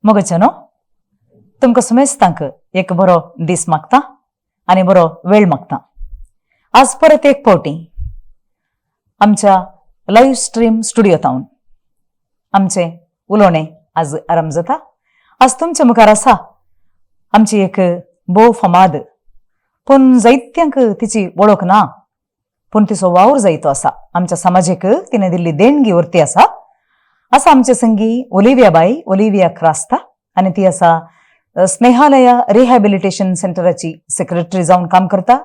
मोगचनो तुमकां सुमेस्तांक एक बरो दीस मागता आनी बरो वेळ मागता. आज परत एक फावटी आमच्या लाईव्ह स्ट्रीम स्टुडिओतावन आमचे उलोवणें आज आरंभ जाता. आज तुमच्या मुखार आसा आमची एक भोव फामाद पूण जायत्यांक तिची वळख ना पूण तिचो वावर जायतो आसा. आमच्या समाजाक तिणें दिल्ली देणगी व्हरती आसा. आमचे संगी ओलिविया क्रास्ता आनी ती आसा स्नेहालया रिहॅबिलिटेशन सेंटराची सेक्रेटरी जावन काम करता.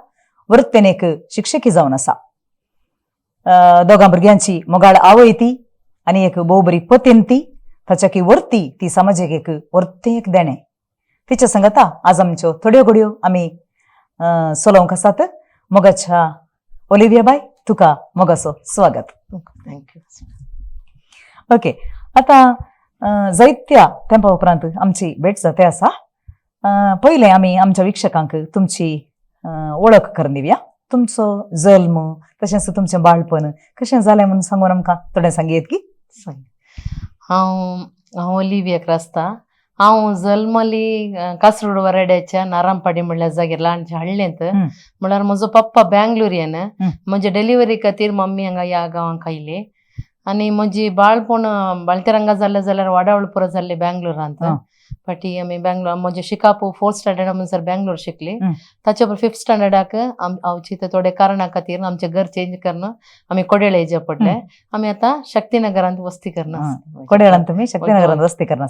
वृत्तेन एक शिक्षकी जावन आसा. दोगां भुरग्यांची मोगाळ आवय ती आनी एक भोव बरी पतीन ती. ताच्या की वर्ती ती समाजाक एक वर्तें एक देणें. तिच्या संगता आज आमच्यो थोड्यो घडयो आमी सोलोवंक आसात. मोगाच्या ओलिविया बाय तुका मोगाचो स्वागत. थँक्यू. ओके, आता जायत्या तेंपा उपरांत आमची भेट जाते आसा. पयलें आमी आमच्या विक्षकांक तुमची वळख करून दिवया. तुमचो जल्म तशेंच तुमचें बाळपण कशें जालें म्हणून सांगून आमकां थोडें सांगयेत की. हांव ओलिविया क्रास्ता. हांव जल्मली कासरोड वराड्याच्या नारामपाडी म्हणल्यार जागीर ल्हानशें हळ्ळेंत. म्हळ्यार म्हजो पप्पा बँगलोरियन. म्हणजे डिलिव्हरी खातीर मम्मी हांगा ह्या गांवांक आयली आनी म्हजी बाळपण बाळतेरंगा जालें जाल्यार वाडावळपुरा जाल्लें बँगलोरांत. फाटीं आमी बँगलोर म्हणजे शिकापू 4th स्टँडर्डा म्हणसर बँगलोर शिकली. ताचे उपरांत 5th स्टँडर्डाक हांवची थोड्या कारणां खातीर आमचें घर चेंज करून आमी कोडेळ येवचे पडले. आमी आतां शक्तीनगरांत वस्ती करना. कोडेळांत तुमी शक्तीनगरांत वस्ती करना.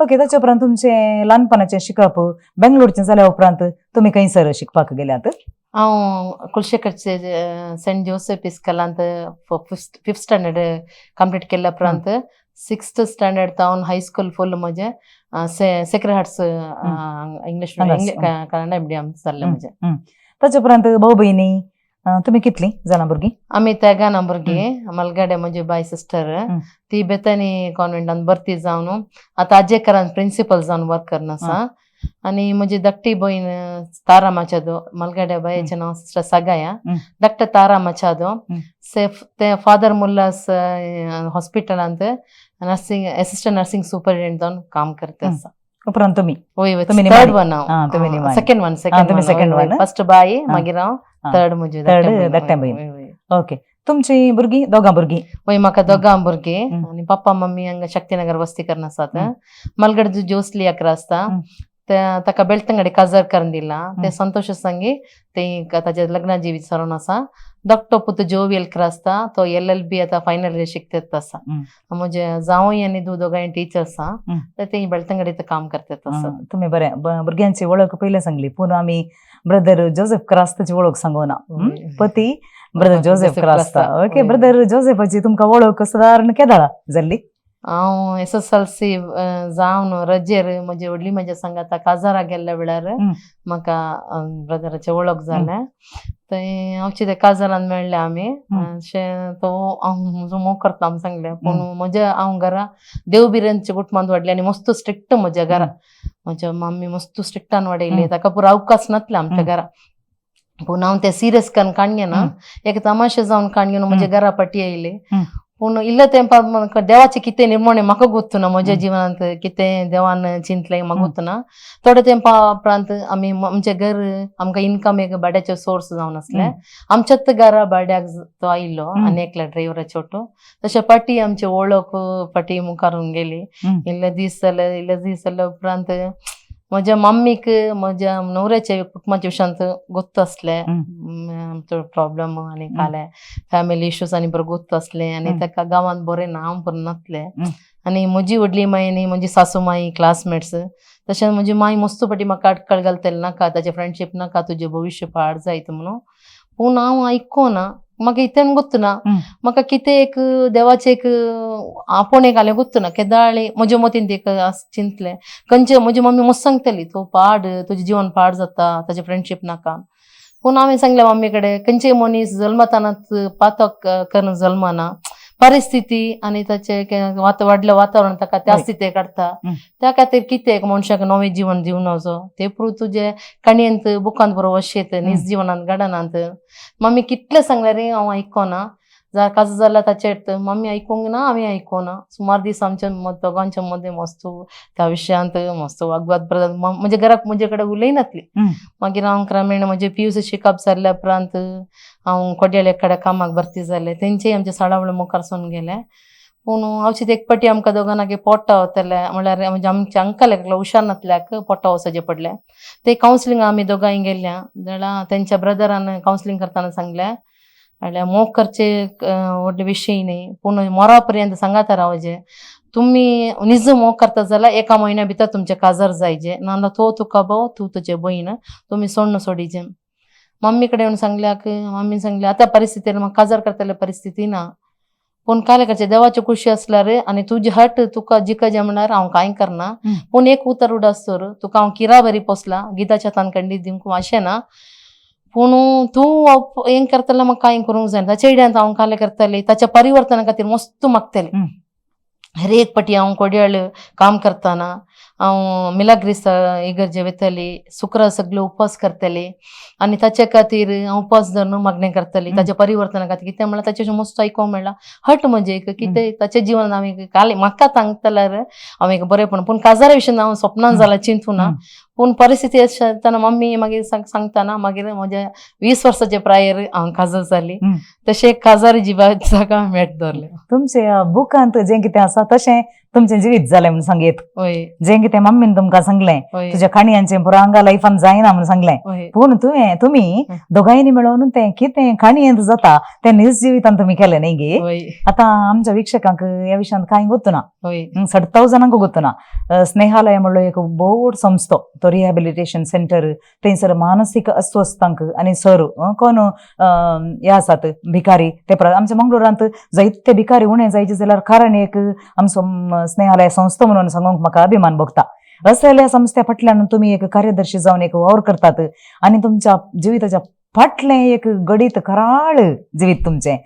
ओके, ताचे उपरांत तुमचें ल्हानपणाचें शिकप बँगलोरचें जाल्या उपरांत तुमी खंयसर शिकपाक गेल्यात? हांव कुलशेखरचे सेंट जोसेफ इस्कॉलांत 5th स्टँडर्ड कंप्लीट केल्या उपरांत 6th स्टँडर्ड जावन हायस्कूल फुल म्हजें Sacred Hearts English Kannada medium जाल्लें म्हजें. ताचे उपरांत भाऊ भयणी तुमी कितलीं जाणां भुरगीं? आमी 13 जाणां भुरगीं. मलगाडे म्हजी बाय सिस्टर ती बेतानी कॉन्वेंटांत भरती जावन आतां आजेकरांत प्रिंसिपल जावन वर्क करना आसा. आनी म्हजी धाकटी भयण तारा मचादो. मलगाड्या बायेचें नांव सिस्टर सगाया. धाकटो तारा मचादो ते फादर मुल्लास हॉस्पिटलांत नर्सिंग असिस्टंट नर्सिंग सुपरिटेंडेंट जावन काम करता आसा. उपरांत तुमी? थर्ड वन हांव. Second one. फर्स्ट बाई मागीर हांव थर्ड म्हजी धाकटें भयण. ओके, तुमची भुरगीं दोगां भुरगीं? वय म्हाका दोगां भुरगीं आनी पप्पा मम्मी हांगा शक्तीनगर वस्ती करना आसात. मलगड जोसली अकरा आसता. ताका बेळतंगडे काजार करून दिला. ते संतोष संगी ते ताच्या लग्नाची विचारून आसा. धाकटो पुत जोवियल क्रास्ता तो LLB आतां फायनल इयर शिकतात आसा. म्हणजे जावय आनी दोगांय टीचर आसा. ते बेळतंगडे काम करतात आसा. तुमी बरें भुरग्यांची वळख पयलें सांगली पूण आमी ब्रदर जोसेफ क्रास्ताची वळख सांगोना. पती brother Joseph Crasta. Okay, brother जोसेफाची तुमकां वळख सादारण केदाळा जाल्ली? हांव SSLC जावन रजेर म्हजी व्हडली म्हज्या सांगाता काजारा गेल्ल्या वेळार म्हाका ब्रदराचें वळख जालें. थंय हांवचे ते काजारान मेळ्ळे आमी. तो हांव म्हजो मोग करता आमी सांगलें पूण म्हज्या हांव घरा देवबिरांच्या कुटुंबांत वाडलें आनी मस्त स्ट्रिक्ट म्हज्या घरा. म्हज्या मम्मी मस्त स्ट्रिक्टान वाडयली. ताका पुरो अवकाश नासले आमच्या घरा. पूण हांव ते सिरियस करून काणये ना. एक तमाशे जावन काणये म्हज्या घरा पाटी आयले. पूण इल्ल्या तेंपार देवाचें कितें निर्मणे म्हाका गोत्तू ना. म्हज्या जिवनांत कितें देवान चिंतलें म्हाका गोत्तू ना. थोड्या तेंपा उपरांत आमी आमचें घर आमकां इन्कम एक भाड्याचें सोर्स जावन आसलें. आमच्याच घरा भाड्याक तो आयिल्लो आनी एकल्या ड्रायव्हराचे ऑटो. तशें पाटी आमची वळख पाटी मुखारून गेली. इल्ले दीस जाले उपरांत म्हज्या मम्मीक म्हज्या न्हवऱ्याच्या कुटुंबाच्या विशयांत गोत्तू आसलें. प्रॉब्लम आनी काले फॅमिली इश्यूज आनी बरें गोत्तू आसलें आनी ताका गांवांत बरें नांव बरें नासलें. आनी म्हजी व्हडली माय आनी म्हजी सासू माय क्लासमेट्स तशेंच म्हजी माय मस्त पाटी म्हाका अडकळ घालतलें नाका ताचें फ्रेंडशीप नाका तुजें भविश्य पाड जायत म्हणून. पूण हांव आयकोना. म्हाका इतल्यान गोत्तू ना. म्हाका कितें एक देवाचें एक आपूण एक जालें गोत्तू ना. केदाळ्ळी म्हज्या मतीन ते चिंतलें खंयचे म्हजी मम्मी मस्त सांगतली तूं पाड तुजें जिवन पाड जाता ताचें फ्रेंडशीप नाका. पूण हांवें सांगलें मम्मी कडेन खंयचे मनीस जल्मतानाच पातक करून जल्मना. परिस्थिती आनी ताचें वाडलें वातावरण ताका त्या स्थितीक काडटा. त्या खातीर कितें एक मनशाक नवें जिवन दिवनाचो ते पुरो तुजे काणयेंत बुकांत बरो वशेत नीज जिवनांत घडनात. मम्मी कितलें सांगल्यार हांव आयकोना. काजर जाल्या ताचेर मम्मी आयकूंक ना आमी आयकोना. सुमार दीस आमच्या दोगांच्या मध्ये मस्त त्या विशयांत मस्त वागवाद म्हणजे घराक म्हजे कडेन उलयनातली. मागीर हांव क्रमेण म्हणजे PUC शिकप जाल्ल्या उपरांत हांव कोड्याळे कडेन कामाक भरती जालें. तेंचेय आमचे सडावळ मुखार सोन गेले. पूण हांवची एक पाटी आमकां दोगांक पोट्टा वतले म्हळ्यार म्हणजे आमच्या अंकल एकलो हुशार नासल्याक पोट्टा वचचें पडलें. ते कावन्सिलिंग आमी दोगांय गेल्ल्या जाल्यार तेंच्या ब्रदरान कावन्सिलिंग करताना सांगलें म्हळ्यार मोग करचे व्हडले विशय न्ही पूण मरा पर्यंत सांगाता रावचे. तुम्ही निज मोग करता जाल्यार एका म्हयन्या भितर तुमचे काजर जायचे नाजाल्यार तो तुका भाव तूं तुजे भयण तुम्ही सोडून सोडीचे. मम्मी कडेन येवन सांगल्याक मम्मीन सांगलें आतां परिस्थितीर म्हाका काजर करतले परिस्थिती ना पूण काय करचे देवाची खुशी असल्यार आनी तुजी हट तुका जिखजे म्हणल्यार हांव कांय करना. पूण एक उतर उडसर तुका हांव किरा बरी पोसला गिताच्या तानखंडी दिवंक अशें ना पूण तूं हें करतलें म्हाका कांय करूंक जायना. ताचे इड्यांत हांव काले करतलें ताच्या परिवर्तना खातीर मस्त मागतलें. हर एक पाटी हांव कोड्याळ काम करतना हांव मिलाग्रिस इगर्जे वयतली शुक्र सगळे उपास करतले आनी ताचे खातीर हांव उपास धरून मागणें करतली ताच्या परिवर्तना खातीर. कितें म्हळ्यार ताचें मस्त आयकोंक मेळ्ळा हट म्हणजे एक कितें ताचें जिवन हांवें काले म्हाका सांगतल्यार हांव एक बरेंपण पूण काजारा विशीं हांव स्वप्नान जालां चिंतूना. पूण परिस्थिती आसतना मम्मी मागीर सांगतना मागीर म्हज्या 20 वर्साचे प्रायर हांव काजर जाली. तशें काजार जिवाक जागा मेट धरलें. तुमचे बुकांत जें कितें आसा तशें तुमचें जिवीत जालें म्हणून सांगीत. जें कितें मम्मीन तुमकां सांगलें तुज्या काणयांचें पुरांगा लायफान जायना म्हणून सांगलें पूण तुमी दोगांयनी मेळून तें कितें काणयेंत जाता तें निज जिवितांत तुमी केलें न्ही गे. आतां आमच्या विक्षकांक ह्या विशयांत कांय गोत्तू ना 60,000 गोत्तू ना. स्नेहालय म्हणलो एक बोड संस्थो तो रिहॅबिलिटेशन सेंटर थंयसर मानसीक अस्वस्थांक आनी सर कोण हे आसात भिकारी ते आमच्या मंगळुरांत जायते भिकारी उणे जायचे जाल्यार कारण एक आमचो स्नेहालय संस्था म्हणून सांगूंक म्हाका अभिमान भोगता. असल्या संस्थे फाटल्यान तुमी एक कार्यदर्शी जावन एक वावर करतात आनी तुमच्या जिविताच्या फाटलें एक गडीत कराळ जिवीत तुमचें.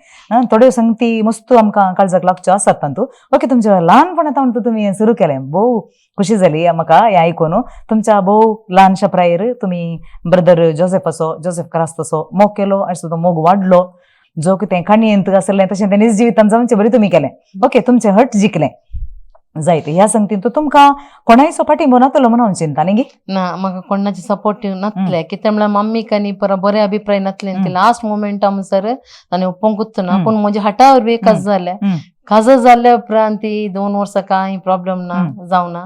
थोड्यो संगती मस्त आमकां काळजाक लागच्यो आसात तातूंत. ओके तुमच्या ल्हानपणांतावन तुमी सुरू केलें भोव खुशी जाली म्हाका हें आयकून. तुमच्या भोव ल्हानशा प्रायर तुमी ब्रदर जोसेफ क्रास्तसो मोग केलो आनी सुद्दां मोग वाडलो. जो कितें काणयेंत आसलें तशें तें निज जिवितांत जावचें बरें तुमी केलें. ओके तुमचें हट जिखलें जायते ह्या संगतीन तुमकां कोणायचो पाठिंबो नातलो म्हणून हांव चिंता न्ही गे. ना म्हाका कोणाचे सपोर्टीव नासले कितें म्हळ्यार मम्मीक आनी परत बरे अभिप्राय नासले. लास्ट मोमेंटा म्हणसर ताणें ओपोंकूच ना पूण म्हज्या हटा वरवीं एकच जालें. काजर जाल्ल्या उपरांत ती 2 वर्सां कांय प्रॉब्लेम ना जावना.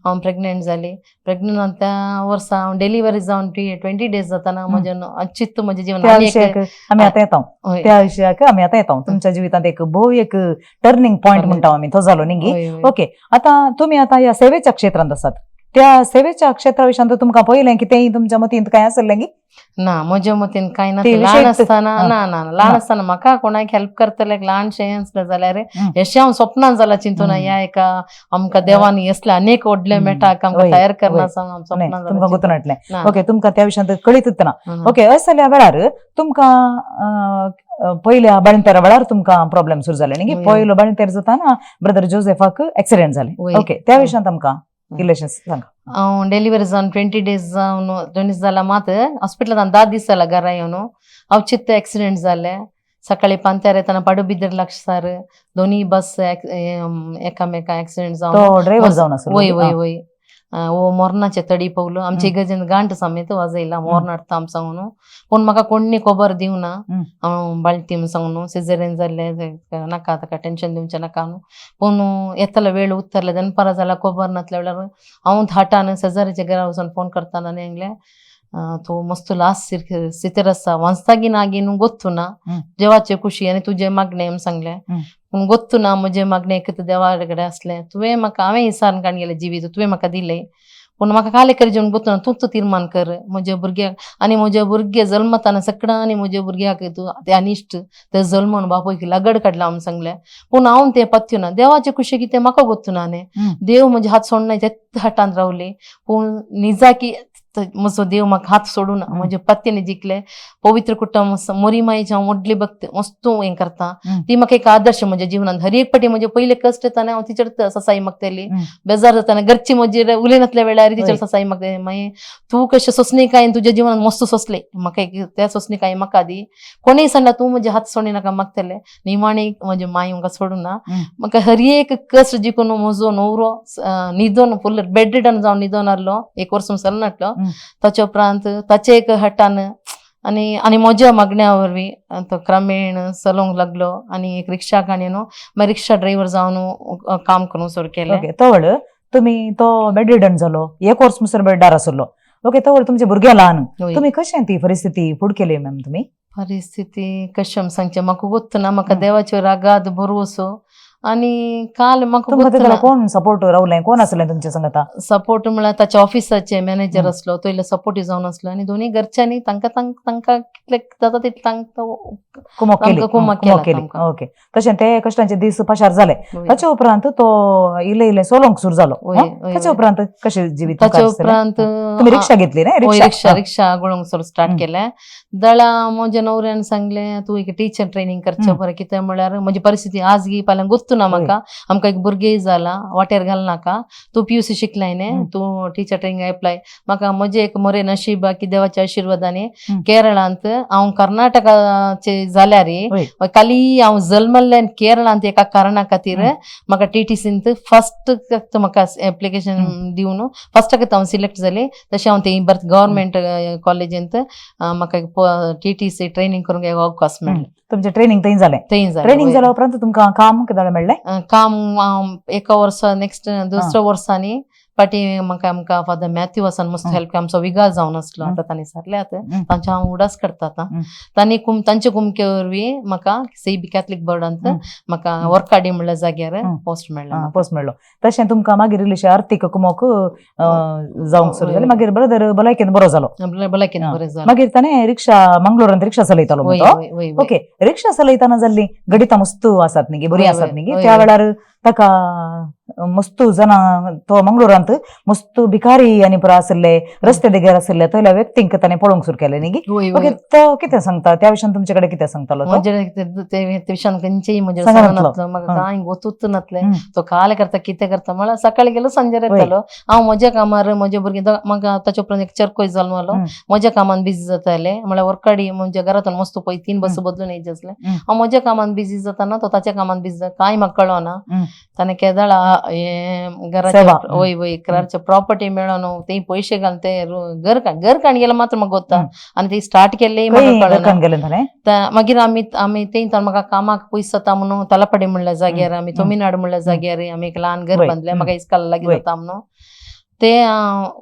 हांव प्रेग्नेंट जाली. प्रेग्नेंट त्या वर्सा हांव डिलिव्हरी जावन 20 डेज जाताना म्हजें चित्त म्हजें जिवन त्या विशयाक आमी आतां येता. तुमच्या जिवितांत एक भोव एक टर्निंग पॉयंट म्हणटा आमी तो जालो न्ही गे. ओके आतां तुमी आतां ह्या सेवेच्या क्षेत्रांत आसात. त्या सेवेच्या क्षेत्रा विशयान तुमकां पयलें कितेंय तुमच्या मतींत कांय आसलें गी? ना म्हज्या मतीन कांय ना. ल्हान आसतना ल्हान आसतना म्हाका कोणाक हेल्प करतले ल्हानशें आसलें जाल्यार हेशें हांव स्वप्नान जालां चिंतून ह्या एका आमकां देवान असले अनेक व्हडले मेटाक आमकां तयार करना तुमकां गुंतून हाडलें. ओके तुमकां त्या विशयांत कळीतच ना. ओके अशें जाल्या वेळार तुमकां पयल्या बाळंतेरा वेळार तुमकां प्रॉब्लेम सुरू जाले न्ही. पयलो बाळंतेर जाताना ब्रदर जोसेफाक एक्सिडेंट जालें. ओके त्या विशयांत आमकां इलेशन सांगा. हांव डिलिव्हरी जावन 20 डेज जावन 2 दीस जाला मात हॉस्पिटलांत 10 दीस जाला घरा येवन हांव चित्त एक्सिडेंट जालें. सकाळी पांत्यार येताना पाडुबिद्र लागसार दोनी बस एकामेका एक्सिडेंट जावन ड्रायव्हर जावन वय वो मोरणाचे तडी पवलो आमच्या इगर्जेन गांठ समेत वाजयला मोर हाडटा आम सांगून. पूण म्हाका कोणी खबर दिवना. हांव बाळटी म्हूण सांगून सिझेरियन जाल्लें नाका ताका टेन्शन दिवचें नाका न्हू. पूण येतालो वेळ उत्तरले दनपारां जाल्यार खबर नासल्या वेळार हांव थाटान शेजाऱ्याच्या घरा वचून फोन करताना सांगलें तो मस्त लास्ट स्थितीर आसा वाचतागीन आगीन गोत्तू ना देवाचे खुशी आनी तुजे मागणें म्हूण सांगलें. पूण गोत्तू ना म्हजें मागणें एक देवा कडेन आसलें. तुवें म्हाका हांवें हिसार काण गेलें जिवीत तुवें म्हाका दिलें पूण म्हाका काले करी जेवन गोत्तू ना तूंच तीर्मान कर म्हज्या भुरग्याक आनी म्हजे भुरगे जल्मताना सगळ्यां आनी म्हज्या भुरग्याक तूं ते अनिश्ट ते जल्मून बापोयक लगड काडला म्हूण सांगलें. पूण हांव तें पत्यो ना देवाचे खुशी कितें म्हाका गोत्तू ना न्ही. देव म्हजे हात सोडना ते हातांत रावली. पूण निजा की म्हजो देव म्हाका हात सोडून म्हजे पत्नीने जिंकले पवित्र कुटुंब मोरीमाई जावं व्हडली भक्त मस्त हें करता ती म्हाका एक आदर्श म्हज्या जिवनांत हर एक पाटी म्हणजे पयले कश्ट येताना हांव तिचेर ससाई मागताली बेजार जाताना घरची म्हजे उलयनासल्या वेळार तिचेर ससाई मागताली मागीर तूं कशें सोंसणीकायेन तुज्या जिवनांत मस्त सोंसले म्हाका एक त्या सोंसणीकाये म्हाका दी कोणीय सांगला तूं म्हजे हात सोडी नाका मागतले निमाणी म्हजे माय म्हाका सोडूं ना म्हाका हर एक कश्ट जिखून म्हजो नवरो न्हिदोन फुल बेड रिडन जावन न्हिदोन आहलो 1 वर्स चलना आहलो ताचे उपरांत ताचे एक हटान आनी म्हज्या मागण्या वरवीं तो क्रमेण चलोवंक लागलो आनी एक रिक्षाक आनी न्हू मागीर रिक्षा ड्रायव्हर जावन काम करूंक सुरू केलें तवळ तुम्ही तो बेड रिडन जालो 1 वर्स मुसर बेड्डार आसलो तवळ तुमचे भुरगे ल्हान तुम्ही कशें ती परिस्थिती फुड केली मॅम तुम्ही परिस्थिती कशें सांगचें म्हाका गोत्तना म्हाका देवाचेर रागाद भरवोसो आनी काल म्हाका कोण सपोर्ट रावलें कोण आसलें तुमच्या सांगता सपोर्ट म्हळ्यार ताच्या ऑफिसाचे मॅनेजर आसलो तो इल्लो सपोर्टिव्ह जावन आसलो आनी दोनूय घरच्यांनी तांकां कितलें जाता तितलें तांकां कुमक केली ओके तशें ते कश्टांचे दीस पाशार जाले ताच्या उपरांत तो इल्लें सोलोंक सुरू जालो ताच्या उपरांत कशें जिवीत ताच्या उपरांत तुम्ही रिक्षा घेतली न्ही रिक्षा गळोवंक सुरू स्टार्ट केलें दळा म्हज्या नवऱ्यान सांगलें तूं एक टीचर ट्रेनिंग करचें बरें कित्याक म्हळ्यार म्हजी परिस्थिती आज गी फाल्यां ना म्हाका आमकां एक भुरगें जाला वाटेर घाल नाका तूं PUC शिकलाय न्ही तूं टीचर ट्रेनिंग एप्लाय म्हाका म्हजें एक मोरे नशीब की देवाच्या आशिर्वादाने केरळांत हांव कर्नाटकाचे जाल्यार काली हांव जल्मल्ल्यान केरळांत एका कारणा खातीर म्हाका TTCंत फर्स्ट म्हाका एप्लिकेशन दिवन फर्स्टाक हांव सिलेक्ट जाली तशें हांव थंय गव्हर्मेंट कॉलेजींत म्हाका TTC ट्रेनिंग करूंक एक अवकाश मेळ्ळो तुमचें ट्रेनिंग थंय जालें ट्रेनिंग जाल्या उपरांत तुमकां काम केन्ना मेळ्ळें काम 1 वर्स नेक्स्ट दुसऱ्या वर्सांनी पाटी म्हाका आमकां फादर मॅथ्यू आसान मस्त हेल्प आमचो विगास जावन आसलो आतां तांणी सारल्यात तांचे हांव उडास करता आतां तांणी तांचे कुमके वरवीं म्हाका CB कॅथलीक बोर्डांत म्हाका वर्काडी म्हणल्या जाग्यार पोस्ट मेळ्ळो तशें तुमकां मागीर इल्लेशें आर्थीक कुमक जावंक सुरू जालें मागीर ब्रदर भलायकेन बरो जालो मागीर ताणें रिक्षा मंगळुरांत रिक्षा चलयतालो ओके रिक्षा चलयतना जाल्ली गडितां मस्तू आसात न्ही बरी आसात न्ही त्या वेळार ताका मस्तू जाणां तो मंगळुरांत मस्तू भिकारी आनी पुरो आसले रस्ते देगेर आसले तयल्या व्यक्तींक ताणें पळोवंक सुरू केलें न्ही ओके तो कितें सांगता त्या विशयान तुमचे कडेन कितें सांगतालो विशयान खंयचेय म्हणजे म्हाका कांय गोतूच नासलें तो काल करता कितें करता म्हळ्यार सकाळी गेलो सांजेर येतालो हांव म्हज्या कामार म्हजे भुरगीं म्हाका ताचे उपरांत एक चर्कोय जल्मलो म्हज्या कामान बिजी जातालें म्हळ्यार वर्काडी म्हणजे घरांतून मस्त पळय 3 बस बदलून येयचे आसले हांव म्हज्या कामान बिजी जाताना तो ताच्या कामान बिजी जाता कांय म्हाका कळना ताणें केदाळा घराच्या वय घराच्या प्रॉपर्टी मेळोन ते पयशे घालून ते घर काण गेलो मात्र म्हाका गोत्ता आनी ते स्टार्ट केल्ले मागीर आमी ते म्हाका कामाक पयस जाता म्हणून तलापडी म्हणल्या जाग्यार आमी तमिळनाडू म्हणल्या जाग्यार आमी एक ल्हान घर बांदलें म्हाका इस्काला लागीं जाता म्हणून ते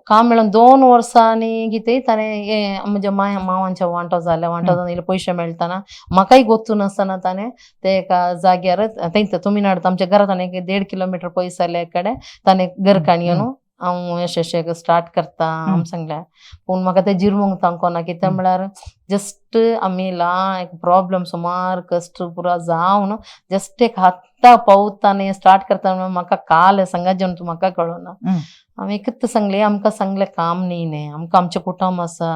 काम मेळोन 2 वर्सांनी कितें ताणें म्हणजे मांवांच्या वांटो जावन इल्ले पयशे मेळटाना म्हाकाय गोतू नासतना ताणें ते एका जाग्यार थंय तमिळनाडू आमच्या घरांत एक 1.5 किलोमिटर पयस जाल्या कडेन ताणें घर काणयो न्हू हांव अशें स्टार्ट करता आम सांगलें पूण म्हाका तें जिरवंक तांकोना कित्याक म्हळ्यार जस्ट आमी एक प्रॉब्लम सुमार कश्ट पुरो जावन जस्ट एक हात्ता पावता आनी स्टार्ट करता म्हाका काल सांगा जेवन तूं म्हाका कळना हांवें एकच सांगलें आमकां सांगलें काम न्ही आमकां आमचें कुटुंब आसा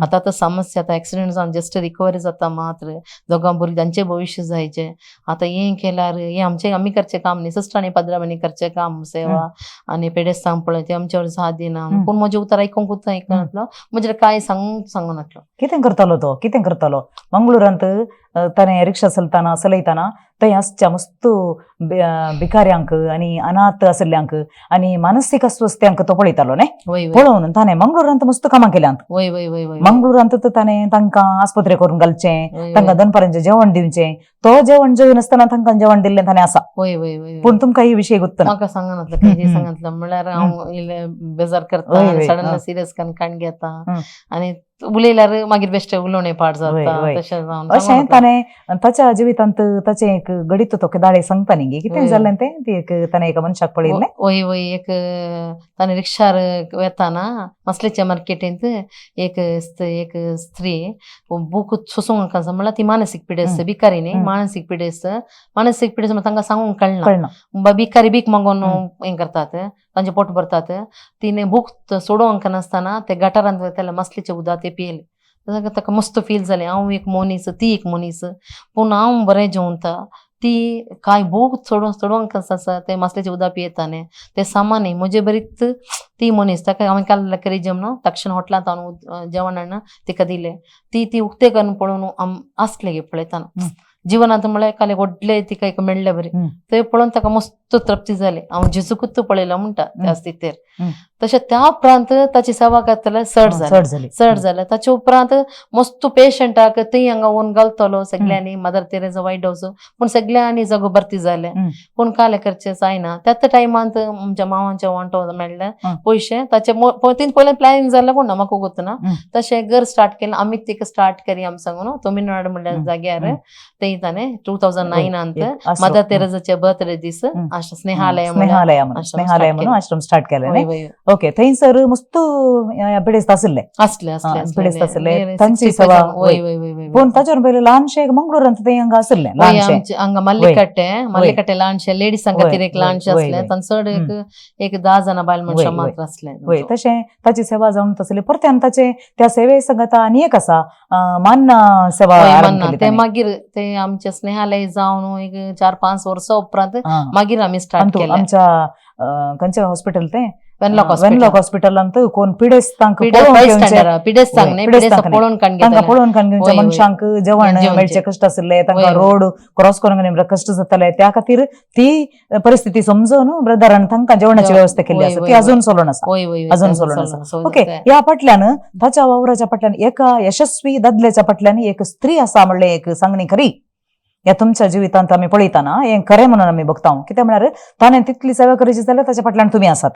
आतां समस्या आतां एक्सिडेंट जावन जस्ट रिकवरी जाता मात्र दोगां भुरग्यांचें भविश्य जायचें आतां हें केल्यार हें आमी करचें काम न्ही सिस्टरांनी पाद्रांनी करचें काम सेवा आनी पेडेस्तांक पळय ते आमचे वर साथ दिना पूण म्हजें उतर आयकूंकूच आयकनासलो म्हजे कांय सांगनासलो कितें करतालो मंगळुरांत ताणें रिक्षा चलयतना थंय आसच्या मस्त भिकाऱ्यांक आनी अनाथ आसल्ल्यांक आनी मानसीक अस्वस्थ्यांक तो पळयतालो न्ही पळोवन ताणें मंगळुरांत मस्त कामां केल्यांत मंगळुरांत ताणें तांकां आस्पत्रे करून घालचें तांकां दनपारांचें जेवण दिवचें तो जेवण जेवनासतना तांकां जेवण दिल्लें ताणें आसा पूण तुमकां ही विशय गुत्त म्हाका सांगनासलो म्हळ्यार हांव इल्लें बेजार करता सडन सिरियस काण घेता आनी उलयल्यार मागीर बेश्टे उलोवणें पाड जाता अशें ताणें ताच्या जिवितांत ताचें एक गडीत तो दाळे सांगता नी कितें वय. जालें तें ती ताणें एका मनशाक पळयल्लें वय वय एक ताणें रिक्षार वेताना मसलेच्या मार्केटींत एक एक स्त्री बूक सोसूंक आसा म्हणल्यार ती मानसीक पिडे आसता बिकारी न्ही मानसीक पिडे आसता मानसीक पिडे तांकां सांगूंक कळना बिकारी बीक मागून हें करतात तांचे पोट भरतात तिने बूक सोडोवंक नासतना ते गटारांत वयताले मसलेचे उदक ते पियेले ताका मस्त फील जालें हांव एक मनीस ती एक मनीस पूण हांव बरें जेवता ती काय बूक सोडोवंक आसा ते मसलेचे उदक पियेताले ते सामान्य म्हजे बरीच ती मनीस ताका हांवें काल करेजम न्हू तक्षण हॉटेलांत हांव जेवण हाडून तिका दिलें ती उक्ते करून पळोवन आसले गे पळयताना जिवनांत म्हळ्यार काले व्हडले तिका एक मेळ्ळे बरी ते पळोवन ताका मस्त तृप्ती जाली हांव जेजूकूच पळयलो म्हणटा त्या स्थितीर तशें त्या उपरांत ताची सेवा करतले चड जालें ताचे उपरांत मस्त पेशंटाक थंय हांगा व्हरून घालतलो सगळ्यांनी मदर तेरेसा वायट हावस पूण सगळ्यांनी जगो भरती जालें पूण काले करचें जायना त्याच टायमांत आमच्या मांवांचे वांटो मेळ्ळे पयशे ताचे पयलें प्लॅनिंग जाल्लें कोण ना म्हाका गोतना तशें घर स्टार्ट केलें आमी तिका स्टार्ट करी आमी सांगून तमिळनाडू म्हणल्यार जाग्यार थंय ताणें 2009 मदर तेरेसाचे बर्थडे दीस स्नेहालय म्हणून आश्रम स्टार्ट केलें ओके थंयसर मस्त पिडेस्त आसले पिडेस्त आसले तांची सेवा पूण ताचे पयलीं ल्हानशें मंगळूरांत थंय हांगा आसलें हांगा मल्लिकट्टे ल्हानशे लेडीज खातीर एक ल्हानशें आसलें तांचे चड एक 10 जाणां बायल मनशां मात्र आसलें तशें ताची सेवा जावन आसली परत्यान ताचे त्या सेवे संगत आनी एक आसा मान्ना सेवा ते मागीर ते आमचे स्नेहालय जावन एक 4-5 वर्सां उपरांत मागीर आमी स्टार्ट केलें आमच्या खंयचें हॉस्पिटल तें वेनलॉक हॉस्पिटलांत कोण पिडेस्तांक पळोवन घेवचे मनशांक जेवण मेळचें कश्ट आसले तांकां रोड क्रॉस करूंक कश्ट जाताले त्या खातीर ती परिस्थिती समजून ब्रदरान तांकां जेवणाची वेवस्था केल्ली आसा ती अजून चलून आसा ओके ह्या फाटल्यान ताच्या वावराच्या फाटल्यान एका यशस्वी दादल्याच्या फाटल्यान एक स्त्री आसा म्हणलें एक सांगणी खरी ह्या तुमच्या जिवितांत आमी पळयताना हें खरें म्हणून आमी बघता कित्याक म्हळ्यार ताणें तितली सेवा करची जाल्यार ताच्या फाटल्यान तुमी आसात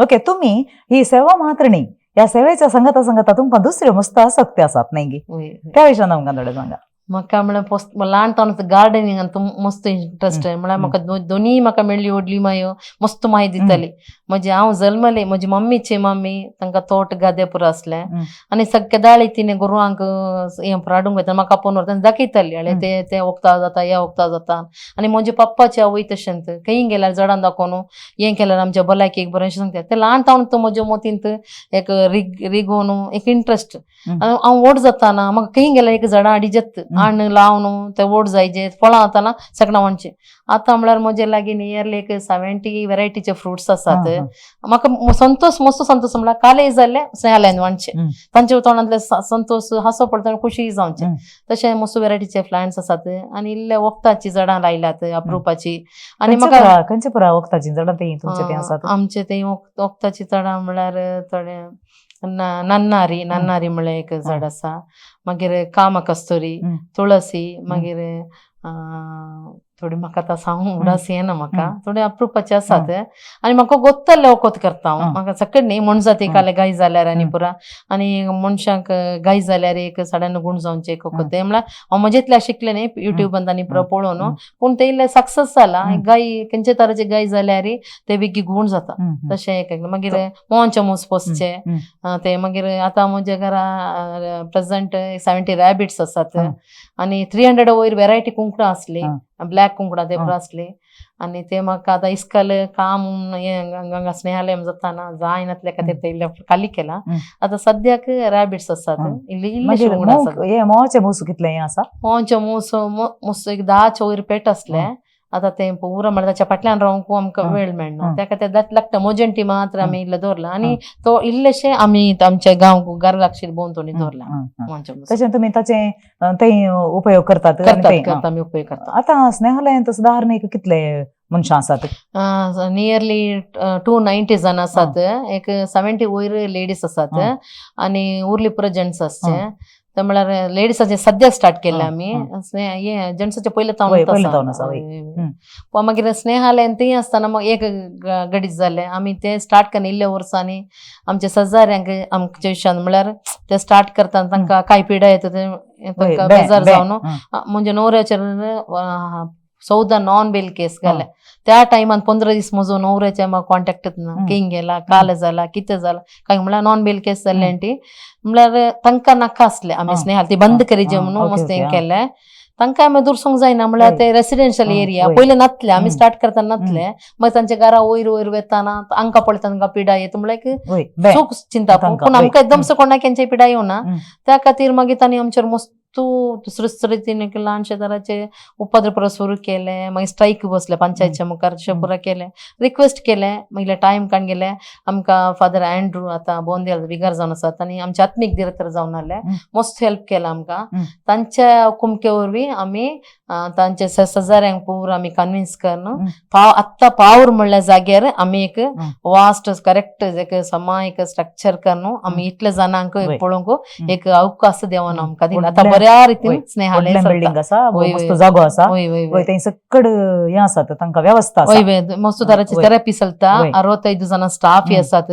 ओके तुमी ही सेवा मात्र न्ही ह्या सेवेच्या संगता तुमकां दुसऱ्यो मस्त आसक्ती आसात न्ही त्या विशयान आमकां थोडें सांगा म्हाका म्हळ्यार ल्हानपणांत गार्डनिंगांत मस्त इंट्रस्ट म्हळ्यार म्हाका दोनीय म्हाका मेळ्ळी व्हडली मायो मस्त म्हायती दिताली म्हणजे हांव जल्मलें म्हजी मम्मीची मम्मी तांकां तोट गादे पुरो आसलें आनी सगळें तिणें गोरवांक हें राडूंक वयता म्हाका आपोवन व्हरता दाखयताली आनी ते वखदां जाता ह्या वखदां जाता आनी म्हजे पप्पाचे आवय तशेंच खंय गेल्यार झाडां दाखोवन हें केल्यार आमच्या भलायकेक बरें अशें सांगता ते ल्हानपणांत तो म्हज्या मोतींत एक रिगोवन एक इंट्रस्ट हांव व्हड जाताना म्हाका खंय गेल्यार एक झाडां हाडी जेत हाडून लावन ते व्हड जायचे फळां जाताना सगळांचे आतां म्हळ्यार म्हजे लागीं नियरली एक 70 वेरायटीचे फ्रुट्स आसात म्हाका संतोष मस्त संतोष म्हळ्यार काले जाल्ले स्नेहालयान वांटचे तांचे तोंडांतले संतोष हांसो पडटा खुशी जावचे तशें मस्त वेरायटीचे प्लांट्स आसात आनी इल्ले वखदाची झाडां लायल्यात अप्रुपाची आनी म्हाका खंयचे पुरा वखदाची झाडां तुमचे आसात आमचे ते वखदाची झाडां म्हळ्यार थोडे नन्नारी म्हळ्यार एक झाड आसा मागीर कामकस्तुरी तुळसी मागीर थोडी म्हाका आतां सांगूंक उडास येना म्हाका थोडे अप्रुपाचे आसात आनी म्हाका गोत्तले वखद करता हांव म्हाका सकड न्ही म्हणजात काले गाय जाल्यार आनी पुरा आनी मनशांक गाय जाल्यार एक 9.5 गूण जावचे एक वखद ते म्हळ्यार हांव म्हजेतल्या शिकलें न्ही युट्यूबांत आनी पुरा पळोवन पूण ते इल्ले सक्सेस जाला गाय खंयचे तराचे गाय जाल्यार ते बेगी गूण जाता तशें एक मागीर मोहनचे मूस पोसचे ते मागीर आतां म्हज्या घरा प्रेझंट 70 रॅबिट्स आसात आनी 300 वयर वेरायटी कुंकडां आसली ब्लॅक कुंकडां ते पुरो आसली आनी ते म्हाका आतां इस्कल काम हें स्नेहालय जाताना जायनातल्या खातीर ते इल्ले खाली केला आतां सद्याक रॅबिट्स आसात इल्ले मोहचे मूस कितले आसा मोहनचे मूस एक 10 वयर पेट आसले आतां तें पुरो म्हळ्यार ताच्या फाटल्यान रावंक आमकां वेळ मेळना त्या खातीर लागता मोजंटी मात्र आमी इल्ले दवरला आनी तो इल्लेशे आमी आमच्या गांव घर लागशीर भोंवन थोडी दवरला तशें तुमी ताचे थंय उपयोग करतात आमी उपयोग करता आतां स्नेहालयांत सुदारणेक कितले मनशां आसात नियरली 290 जाणां आसात एक 70 वयर लेडीज आसात आनी उरली पुरो जेंट्स आसचे ते म्हळ्यार लेडीसाचे सद्या स्टार्ट केले आमी जेंट्साचे पयले मागीर स्नेहालयान थंय आसतना मग एक गडीत जाले आमी ते स्टार्ट केले इल्ल्या वर्सांनी आमच्या सजाऱ्यांक आमच्या आयुश्यान म्हळ्यार ते स्टार्ट करता तांकां कांय पिडा येता तांकां बेजार जावन म्हणजे न्हवऱ्याचेर 14 नॉन बेल केस घाले त्या टायमान 15 दीस म्हजो नवऱ्याच्या म्हाका कॉन्टॅक्ट ना खंय गेला काल जाला कितें जाला काय म्हळ्यार नॉन बेल केस जाल्ले ती म्हळ्यार तांकां नाका आसले आमी स्नेहाल ती बंद करीचे म्हणून मस्त हें केलें तांकां आमी दुरसोंक जायना म्हळ्यार ते रेसिडेन्शियल एरिया पयले नातले आमी स्टार्ट करतना नातले मागीर तांच्या घरा वयर वयर वेताना आमकां पळयता तांकां पिडा येता म्हळ्यार खूब चिंता पूण आमकां एकदमसो कोणाक खंयच्याय पिडा येवना त्या खातीर मागीर तांणी आमचेर मस्त दुसरे रितीन ल्हानशे तराचे उपद्रव सुरू केले मागीर स्ट्रायक बसले पंचायतच्या मुखार तशें पुरो केलें रिक्वेस्ट केलें मागीर टायम काण गेले आमकां फादर अँड्रू आतां बोंदेल विगार जावन आसा तांणी आमचे आत्मीक डिरेक्टर जावन आले मस्त हेल्प केला आमकां तांच्या कुमके वरवीं आमी तांचे सजाऱ्यांक पुरो आमी कन्विन्स करून आत्तां पावर म्हणल्या जाग्यार आमी एक वास्ट करेक्ट एक समायक स्ट्रक्चर करून आमी इतले जाणांक पळोवंक एक अवकाश देवन आमकां दिला आतां बऱ्या रितीन स्नेहालय बिल्डिंग आसा मस्त जागो आसा थंय सकड हें आसात तांकां वेवस्था आसा मस्त तराची थेरपी चलता 65 जाणां स्टाफ आसात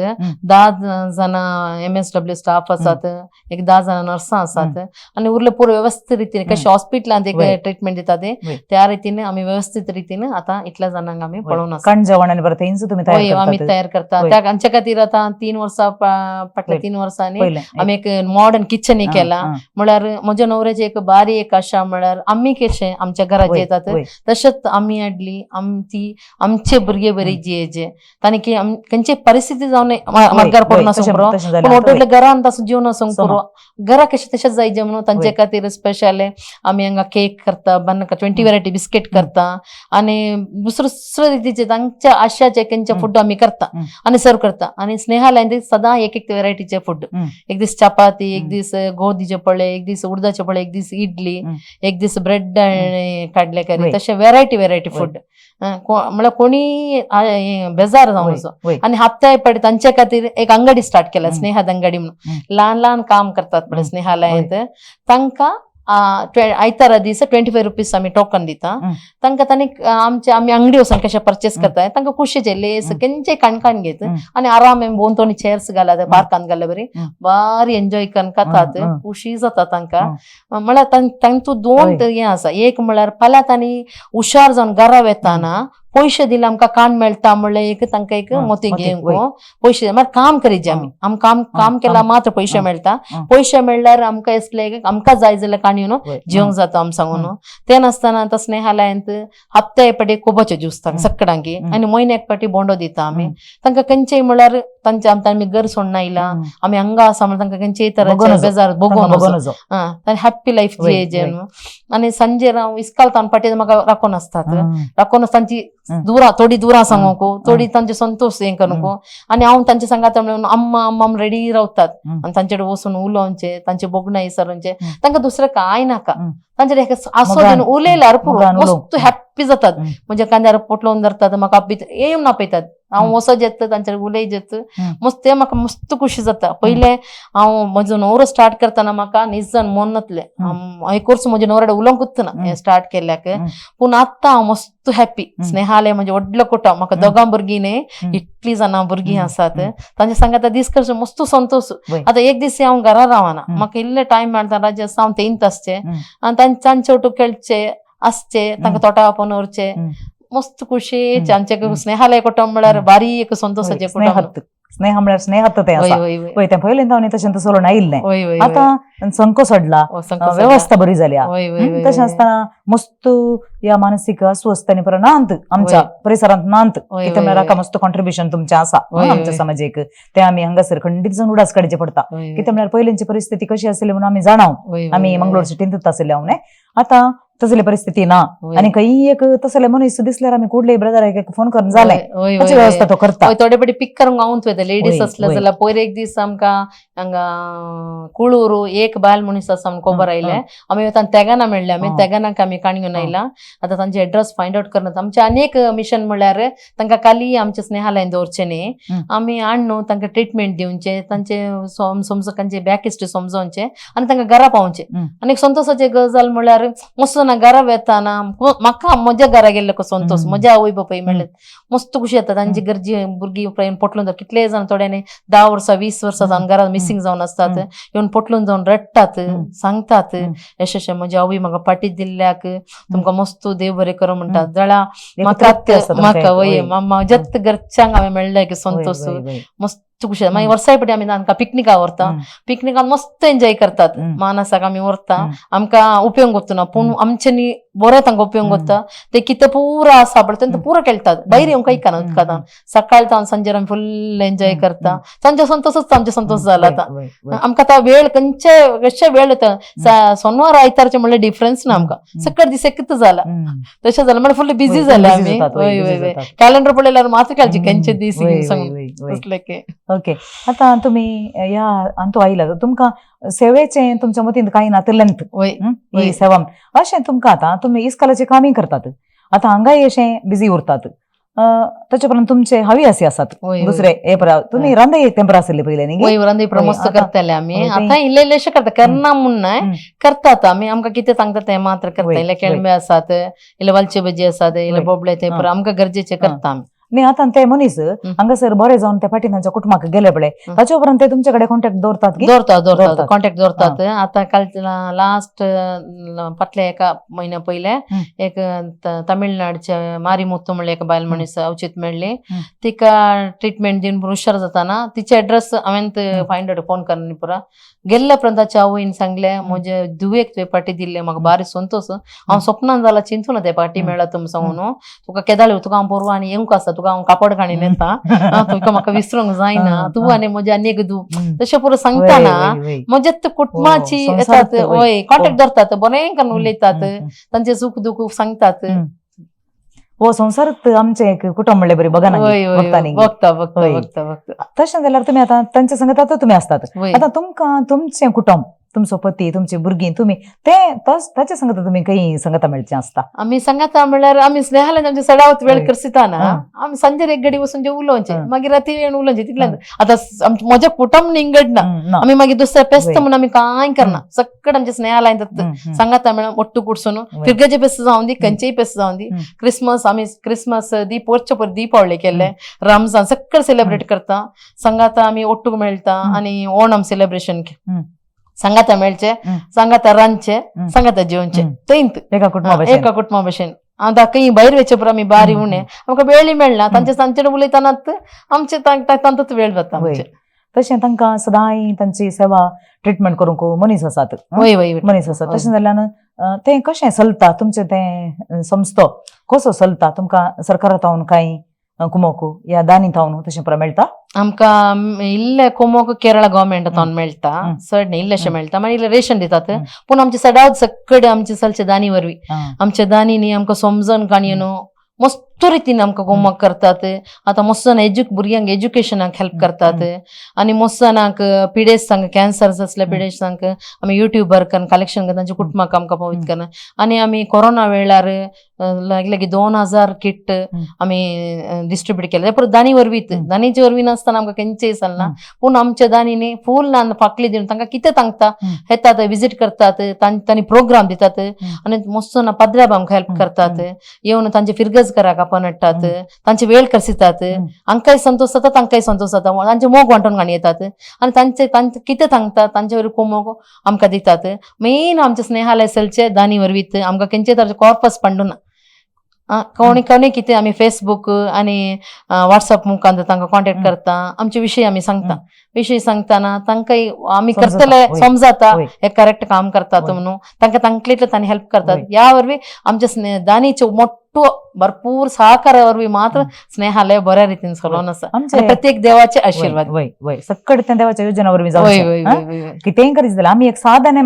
10 जाणां MSW स्टाफ आसात एक 10 जाणां नर्सां आसात आनी उरले पुरो व्यवस्थीत रितीन कशें हॉस्पिटलांत एक ट्रिटमेंट दिता त्या रितीन आमी व्यवस्थीत रितीन आतां इतल्या जाणांक आमी पळोवन आसा कण जेवण आनी बरें थंयच तुमी आमी तयार करता त्या हांचे खातीर आतां 3 वर्सां फाटल्या 3 वर्सांनी आमी एक मॉडर्न किचन केला म्हळ्यार म्हज्या नवऱ्याची एक बारीक आशा म्हळ्यार आमी कशें आमच्या घरात येतात तशेंच आमी हाडली आमचे भुरगे बरे जियेचे तांणी खंयची परिस्थिती जावन मार्गार पडून आसूंक पुरो पूण ऑटोले घरांत आसूं जेवन आसूंक पुरो घरा कशें तशेंच जायचे म्हणून तांचे खातीर स्पेशल आमी हांगा केक करता 20 व्हरायटी बिस्कीट करता आनी दुसरे रितीचे तांच्या आशाचे खंयचे फूड आमी करता आनी सर्व करता आनी स्नेहालयान सदां एक व्हरायटीचे फूड एक दीस चपाती एक दीस गोदीचे पळे एक दीस उडदाचे पळे एक दीस इडली एक दीस ब्रेड आनी काडले करी तशें व्हरायटी फूड म्हळ्यार कोणी बेजार जावन असो आनी हप्त्या पडे तांचे खातीर एक अंगडी स्टार्ट केला स्नेहाद अंगडी म्हणून ल्हान काम करतात पळय स्नेहालयांत तांकां आयतारा दीस 25 रुपीज आमी टोकन दिता तांकां तांणी आमी अंगडी वचून कशें परचेस करता तांकां खुशीचे लेस खंयचे काणकाण घेत आनी आराम बोन चेअर्स घालात पार्कान घालले बरी बारी एन्जॉय करून खातात खुशी जाता तांकां म्हळ्यार तांचो दोन हें आसा एक म्हळ्यार फाल्यां तांणी हुशार जावन घरा वेताना पयशे दिले आमकां काण मेळटा म्हणल्यार एक तांकां एक मोती घेवंक पयशे म्हळ्यार काम करीचे आमी काम केल्यार मात्र पयशे मेळटा पयशे मेळ्ळ्यार आमकां असले आमकां जाय जाल्यार काणी जेवंक जाता आमी सांगून ते नासतना आतां स्नेहालयांत हप्त्या पाटी कोबाचे ज्यूस सक्कडांकी आनी म्हयन्याक पाटी बोंडो दिता आमी तांकां खंयचेय म्हळ्यार तांचे आमी घर सोडना आयला आमी हांगा आसा म्हळ्यार तांकां खंयचेय तरांचे बेजार बघून हॅप्पी लायफ जियेचे आनी सांजे हांव इस्कालतान पाटी म्हाका राखोन आसतात राखोन तांची थोडी दुरां सांगूंक थोडी तांचे संतोष हें करूंक आनी हांव तांचे सांगात म्हणून अम्मा रेडी रावतात आनी तांचे कडेन वचून उलोवचे तांचे बोगणां विसरचे तांकां दुसरें कांय नाका तांचे आस्वादन उलयल्यार पुरो मस्त हॅप्पी जातात म्हणजे कांद्यार पोटलोवन धरतात म्हाका येवन आपयतात हांव वचत येता तांचे उलयत येता मस्त ते म्हाका मस्त खुशी जाता पयले हांव म्हजो नवरो स्टार्ट करतना म्हाका निजन मन नातले हांवें कोर्स म्हज्या नवऱ्याक उलोवंकूच ना हें स्टार्ट केल्याक पूण आत्तां हांव मस्त हॅप्पी स्नेहालय म्हणजे व्हडलो कुटुंब म्हाका दोगां भुरगीं न्ही इतलीं जाणां भुरगीं आसात तांचे सांगात दीस करचे मस्त संतोष आतां एक दीस हांव घरा रावना म्हाका इल्ले टायम मेळटा राजा हांव तेंत आसचें आनी तांचे वटू खेळचे आसचे तांकां तोटा आपोवन व्हरचे मस्त खुशी आमचे स्नेहालय कुटुंब म्हळ्यार बारीक संतोषाचे कुटुंब स्नेह म्हळ्यार स्नेहात ते आसा पळय तें पयलें हांव तशें तसो आयिल्लें आतां संको सोडला वेवस्था बरी जाल्या तशें आसतना मस्त या मानसीक अस्वस्थानी पर नांत आमच्या परिसरांत नांत कितें म्हळ्यार हाका मस्त कॉन्ट्रिब्युशन तुमचें आसा आमच्या समाजाक ते आमी हांगासर खंडीत जावन उडास काडचे पडटा कितें म्हळ्यार पयलींची परिस्थिती कशी आसली म्हणून आमी जाणाव आमी मंगळूर सिटींतूच आसले हांव न्ही आतां तसली परिस्थिती ना आनी खंय एक तसले मनीस दिसल्यार आमी कुठलेय ब्रदराक फोन करून जालें ताची वेवस्था तो करता थोडे फाटी पिक करूंक हांवूच वयता लेडीज आसले जाल्यार पयर एक दीस आमकां हांगा कुळूर एक बायल मनीस आसा आमकां खबर आयले आमी वयता तेगाना मेळ्ळे आमी तेगानाक आमी काण घेवन आयला आतां तांचे एड्रेस फायंड आउट करनात आमचे आनीक मिशन म्हळ्यार तांकां काली आमचे स्नेहालयान दवरचे न्ही आमी हाडून तांकां ट्रिटमेंट दिवचे तांचे समजोकांचे बॅक हिस्ट्री समजोवचे आनी तांकां घरा पावोवचे आनी संतोषाची गजाल म्हळ्यार मस्त ना घरा येताना म्हाका म्हज्या घरा गेल्लो संतोष म्हज्या आवय बापाय मेळ्ळे मस्त खुशी येता तांची गरजी भुरगीं पटलून जावन कितले जाण थोड्यांनी 10 वर्सां 20 वर्सां जावन घरात मिसिंग जावन असतात येवन पटलून जावन रडटात सांगतात अशें म्हज्या आवय म्हाका पाटी दिल्ल्याक तुमकां मस्त देव बरें करूं म्हणटात जळा म्हाका वय म्हज्याच घरच्यांक हांवें मेळ्ळें की संतोष मस्त खुशी मागीर वर्साय फाटी आमी तांकां पिकनिका व्हरता पिकनिकान मस्त एन्जॉय करतात मानसाक आमी व्हरता आमकां उपयोग कोत्तना पूण आमच्यांनी बरो तांकां उपयोग कोत्ता ते कितें पुरो आसा पळय तेंच पुरो खेळटात भायर येवंक कांय उदकांत सकाळ जावन सांजेर आमी फुल्ल एन्जॉय करता तांचे संतोषच आमचे संतोष जाला आतां आमकां आतां वेळ खंयचे वेळ येता सोनवार आयतारचे म्हणल्यार डिफरन्स ना आमकां सकाळ दीस एकच जाला तशें जालें म्हणजे फुल्ल बिझी जाले आमी वय वय वय कॅलेंडर पळयल्यार मात्र घालची खंयचे दीस सांगून ओके आता तुम्ही या अंतू आयला तुमकां सेवेचे तुमच्या मतीन काही ना लेंथ ही सेवा अशें तुमकां आतां तुमी इस्कालाचें कामय करतात आतां हांगाय अशें बिझी उरतात ताचे उपरांत तुमचे हव्यासी आसात दुसरे हे पळय तुमी रांदय तेंपर आसले पयले न्ही रांदय मस्त करताले आमी आतां इल्ले इल्लेशें करता करना म्हूण न्हय करतात आमी आमकां कितें सांगता तें मात्र करता इल्ले केळमे आसात इल्ले वालचे भजी आसात इल्ले बोबडे ते आमकां गरजेचे करता आमी न्ही आतां ते मनीस हांगासर बरे जावन त्या फाटी तांच्या कुटुंबाक गेले पळय ताचे उपरांत ते तुमचे कडेन कॉन्टॅक्ट दवरतात दवरतात कॉन्टॅक्ट दवरतात आतां काल लास्ट फाटल्या एका म्हयन्या पयले एक तामिळनाडूचे मारीमुत्तू म्हणले एक बायल मनीस अवचित मेळ्ळी तिका ट्रिटमेंट दिवन हुशार जाताना तिचे एड्रेस हांवें फायंड आउट फोन करना पुरा गेल्ल्या उपरांत ताच्या आवयन सांगले म्हजे धुवेक तुवें पाटी दिल्ले म्हाका बारी संतोष हांव स्वप्नान जालां चिंतू ना ते पाटी मेळ्ळा तुम सांगून तुका केदाळे तुका हांव परवां आनी येवंक आसा तुका हांव कापड घाणीन येता तुका म्हाका विसरूंक जायना तूं आनी म्हजे आनी धू तशें पुरो सांगताना म्हज्या कुटुंबाची येतात वय कॉन्टॅक्ट धरतात बरें करून उलयतात तांचे सुख दुख सांगतात हो संवसारात आमचे कुटुंब म्हणले बरी बघा ना बघता तशें जाल्यार तुमी आतां तांचे संगत आतां तुमी आसतात आतां तुमकां तुमचें कुटुंब तुमचो पती तुमची भुरगीं तुमी ते ताचे संगत तुमी खंय संगता मेळचें आसता आमी सांगता म्हणल्यार आमी स्नेहाल्यान आमचे सडावत वेळ करसिताना आमी सांजेर एक घडी वचून जे उलोवचें मागीर राती येवन उलोवचें तितल्यान आतां म्हजें कुटुंब निंगडना आमी मागीर दुसऱ्या पेस्त म्हणून आमी कांय करना सकट आमचे स्नेहालयान सांगता मेळून मोट्टू कुडसून फिरगेचे पेस्त जावन दी खंयचेय पेस्त जावन दी क्रिसमस आमी क्रिसमस दीप वरचे पर दीपावळी केल्ले रमजान सकट सेलिब्रेट करता सांगाता आमी ओट्टूक मेळटा आनी ओणम सेलिब्रेशन सांगाता मेळचे सांगाता रांदचे सांगाता जेवणचे तेंत एका कुटुंबा भशेन आतां खंय भायर वेचे पर आमी बारी उणे आमकां वेळय मेळना तांचे उलयतानाच आमचे तांतूच वेळ जाता तशें तांकां सदांय तांची सेवा ट्रिटमेंट करूंक मनीस आसात मनीस आसात तशें जाल्यार तें कशें चलता तुमचें तें संस्थो कसो चलता तुमकां सरकारांत कांय कुमोक या दानी थावन तशें पुरो मेळटा आमकां इल्ले कुमोक केरळा गव्हर्मेंटान मेळटा चड न्ही इल्लेशें मेळटा मागीर इल्लें रेशन दितात पूण आमचे सदांच सकड आमचे चलचे दानी वरवीं आमच्या दानींनी आमकां समजन काणयो न्हू मस्त रितीन आमकां कुमोक करतात आतां मस्त जाण भुरग्यांक एज्युकेशनाक हेल्प करतात आनी मस्त जाणांक पिडेसांक कॅन्सर असल्या पिडेसांक आमी युट्यूबर करून कलेक्शन करता तांच्या कुटुंबाक आमकां पवित करना आनी आमी कोरोना वेळार लागीं 2000 किट आमी डिस्ट्रीब्यूट केले परत दानी वरवींच दानीचे वरवीं नासतना आमकां खंयचेय चलना पूण आमच्या दानींनी फूल फाकली दिवन तांकां कितें सांगता येतात विजीट करतात तांणी प्रोग्राम दितात आनी मस्त जाणां पदराब आमकां हेल्प करतात येवन तांचे फिरगज कराक आपण हाडटात तांचे वेळ करसितात हांकांय संतोष जाता तांकांय संतोष जाता तांचे मोग वांटून घाणी येतात आनी तांचे कितें सांगता तांचे वरवीं कुमोग आमकां दितात मेन आमचे स्नेहालय सेलचे दानी वरवींच आमकां खंयचे तरेचे कॉर्पस पडूना कोणी कितें आमी फेसबूक आनी व्हॉट्सअप मुखार तांकां कॉन्टॅक्ट करता आमचे विशय आमी सांगता विशय सांगताना तांकांय आमी करतले समजता हे करेक्ट काम करतात म्हणून तांकां तांतले तांणी हेल्प करतात ह्या वरवीं आमचे दानीचे मोठो भरपूर सहकारा वरवीं मात्र स्नेहालय बऱ्या रितीन चलोवन आसा प्रत्येक देवाचे आशीर्वाद सकट त्या देवाच्या योजना वरवीं जावं कितेंय करीत जाल्यार आमी एक साधना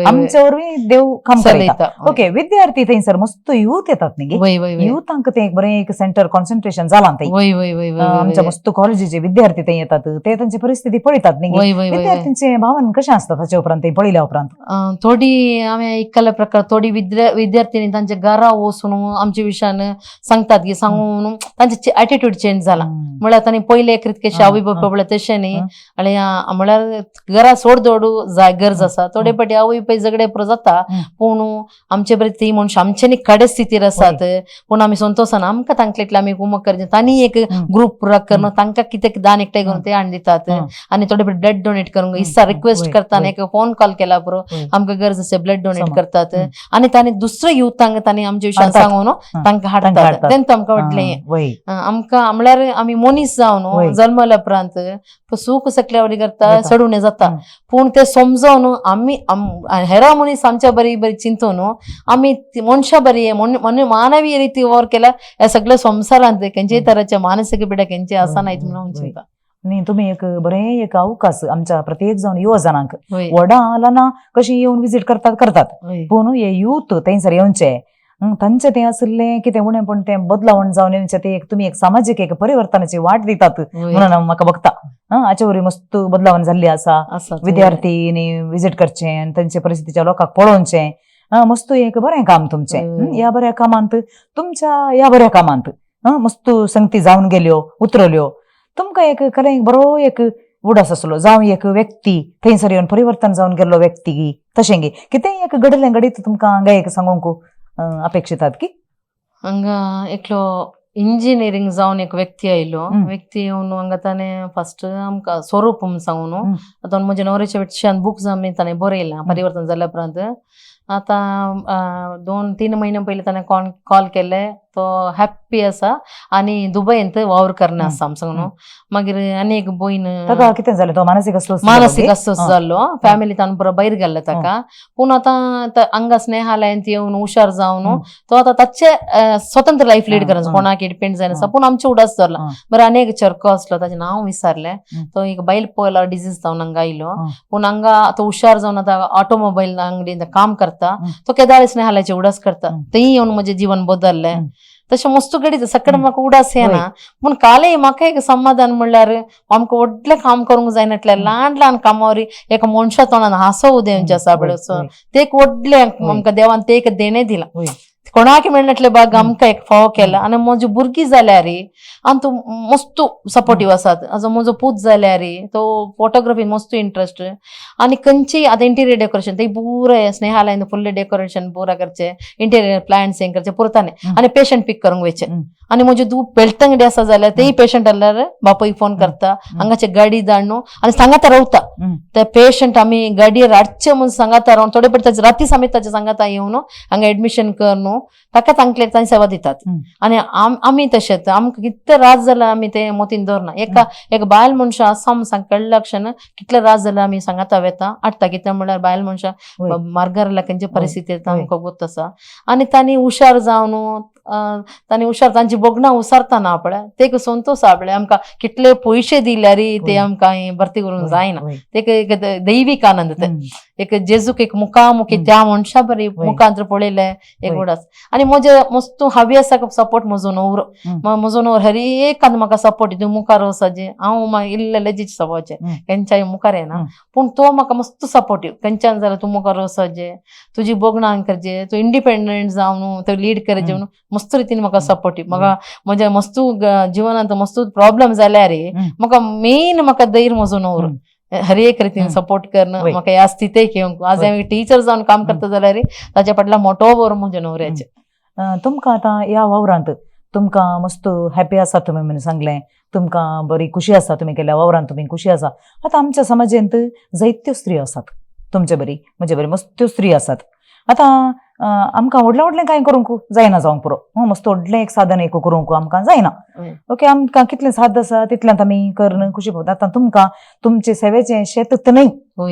आमच्या वरवीं देव काम करता ओके विद्यार्थी थंयसर मस्त युथ येतात न्ही युथांक तें एक बरें एक सेंटर कॉन्सन्ट्रेशन जालां थंय आमच्या मस्त कॉलेजीचे विद्यार्थी थंय येतात ते तांची परिस्थिती पळयतात न्ही विद्यार्थ्यांचे भावन कशें आसता ताचे उपरांत ते पळयल्या उपरांत थोडी हांवें आयकल्या प्रकार थोडी विद्यार्थ्यांनी आमचे घरा वचून आमच्या विशयान सांगतात की सांगून तांचे एटिट्यूड चेंज जाला म्हळ्यार तांणी पयले एक रित कशे आवय बापूय पळय तशें न्ही आनी म्हळ्यार घरा सोड दवडू जाय गरज आसा थोडे फाटी आवय बापूय झगडे पुरो जाता पूण आमचे बरें ती मनशां आमच्यानी खडे स्थितीर आसात पूण आमी संतोषान आमकां तांचे इतलें आमी कुमक करचे तांणी एक ग्रुप पुराक करून तांकां कितें दान एकठांय करून ते हाडून दितात आनी थोडे फाटी ब्लड डोनेट करूंक इस्सा रिक्वेस्ट करता एक फोन कॉल केला पुरो आमकां गरज आसा ब्लड डोनेट करतात आनी तांणी दुसऱ्या युथांक तांणी आमच्या विशयान सांगून तांकां हाडटात तेन्ना आमकां वाटलें आमकां म्हळ्यार आमी मनीस जावन जल्मल्या उपरांत सूख सकल्या वरी करता सडून जाता पूण ते समजोवन आमी हेरा मनीस आमच्या बरी बरी चिंतून आमी मनशां बरी मानवीय रिती वावर केल्या ह्या सगळ्या संवसारांत खंयच्याय तराचे मानसीक पिडा खंयचे आसनात म्हणून हांव चिंता न्ही तुमी एक बरें एक अवकाश आमच्या प्रत्येक जावन युवा जनांक व्हडा ल्हान कशी येवन विजीट करतात पूण हे युथ थंयसर येवचे तांचे ते आसले की ते उणें पण ते बदलावण जावन येवचे ते तुमी एक सामाजीक एक परिवर्तनाची वाट दितात म्हणून म्हाका बघता हाचे वरी मस्त बदलावण जाल्ली आसा विद्यार्थींनी विजीट करचें तांचे परिस्थितीच्या लोकांक पळोवचें मस्त एक बरें काम तुमचें ह्या बऱ्या कामांत तुमच्या ह्या बऱ्या कामांत मस्त संगती जावन गेल्यो उतरल्यो तुमकां एक खरें बरो एक उडास आसलो जावं एक व्यक्ती थंयसर येवन परिवर्तन जावन गेल्लो व्यक्ती तशें गे कितेंय एक घडलें घडीत तुमकां हांगा एक सांगूंक अपेक्षितात की हांगा एकलो इंजिनियरींग जावन एक व्यक्ती आयलो व्यक्ती येवन हांगा ताणें फर्स्ट आमकां स्वरूप सांगून आतां म्हज्या न्हवऱ्याच्या विशयान बुक्स आमी ताणें बरयलां परिवर्तन जाल्या उपरांत आतां 2-3 म्हयने पयलीं ताणें कॉल केले तो हॅप्पी आसा आनी दुबयंत वावर करना आसा सांगून मागीर आनी एक भयण ताका कितें जालें तो मानसीक अस्वस्थ जाल्लो फॅमिली ताणें पुरो भायर गेल्लो ताका पूण आतां हांगा स्नेहालयांत येवन हुशार जावन तो आतां ताचे स्वतंत्र लायफ लीड करना कोणाक डिपेंड जायना पूण आमचे उडास धरला बरें आनी एक चरको आसलो ताचें नांव विसरलें तो एक बायल पळयलो डिजीज जावन हांगा आयलो पूण हांगा तो हुशार जावन आतां ऑटोमोबाईल अंगडीन काम करता तो केदार स्नेहालयाचे उडास करता थंय येवन म्हजें जीवन बदललें तशें मस्त घडीत सकड म्हाका उडास येना पूण कालय म्हाका एक समाधान म्हणल्यार आमकां व्हडलें काम करूंक जायनातलें ल्हान ल्हान कामावरी एका मनशा तोंडान हांसो उदेंवचें आसा पळय ते एक व्हडलें आमकां देवान ते एक देणें दिलां कोणाक मेळनातले बाग आमकां एक फाव केला आनी म्हजी भुरगीं जाल्यार आनी तूं मस्त सपोर्टीव आसात आजो म्हजो पूत जाल्यार तो फोटोग्राफीन मस्त इंट्रस्ट आनी खंयची आतां इंटिरियर डेकोरेशन ते पुरे स्नेहालयान फुल्ल डेकोरेशन पुरा करचे इंटिरियर प्लांट्स हें करचे पुरताने आनी पेशंट पिक करूंक वयचे आनी म्हजे तूं पेलतंगडी आसा जाल्यार तेय पेशंट आल्यार बापायक फोन करता हांगाचे गाडी धाडून आनी सांगाता रावता ते पेशंट आमी गाडयेर हाडचे म्हूण सांगाता रावन थोडे फावटी ताचे राती समेत ताचे सांगाता येवन हांगा एडमिशन कर न्हू ताका तांकले तांची सेवा दितात आनी आमी तशेंच आमकां कितले रात जाल्यार आमी ते मोतीन दवरना एक बायल मनशां आसा सांग कळ्ळा क्षण कितले रात जाल्यार आमी सांगाता वेता हाडटा कित्याक म्हळ्यार बायल मनशां मार्गार खंयचे परिस्थिती आमकां गोत आसा आनी तांणी हुशार जावन तांणी हुशार तांची बोगणां उसारतना पळय ते संतोश आहा पळय आमकां कितले पयशे दिल्यार ते आमकां भरती करूंक जायना ते एक दैवीक आनंद ते एक जेजूक एक मुखामुखी त्या मनशा बरी मुखांतर पळयले एक उडास आनी म्हजे मस्त हव्यासाक सपोर्ट म्हजो न्हवरो हर एकांत म्हाका सपोर्ट तूं मुखार वचचे हांव इल्ले लजीच स्वभावाचे खंयच्याय मुखार येना पूण तो म्हाका मस्त सपोर्टीव खंयच्यान जाल्यार तूं मुखार वचचे तुजी बोगणां करचे तूं इंडिपेंडंट जावन तो लीड करचे म्हणून मस्त रितीन म्हाका सपोर्टीव म्हाका म्हज्या मस्त जिवनांत मस्त प्रॉब्लेम जाल्यार म्हाका मेन म्हाका धैर्य म्हजो न्हवरो हर एक रितीन सपोर्ट करणं म्हाका ह्या स्थितीक येवंक आज हांवें टीचर जावन काम करता जाल्यार ताच्या फाटला मोठो वर म्हज्या न्हवऱ्याचे तुमकां आतां ह्या वावरांत तुमकां मस्त हॅपी आसा तुमी म्हणून सांगलें तुमकां बरी खुशी आसा तुमी केल्या वावरांत तुमी खुशी आसा आतां आमच्या समाजांत जायत्यो स्त्री आसात तुमचे बरी म्हजे बरी मस्त्यो स्त्री आसात आतां आमकां व्हडलें कांय करूंक जायना जावंक पुरो मस्त व्हडलें एक साधन एक करूंक आमकां जायना ओके आमकां कितलें साध आसा तितल्यांत आमी करून खुशी पळयता आतां तुमकां तुमचे सेवेचें शेत न्हय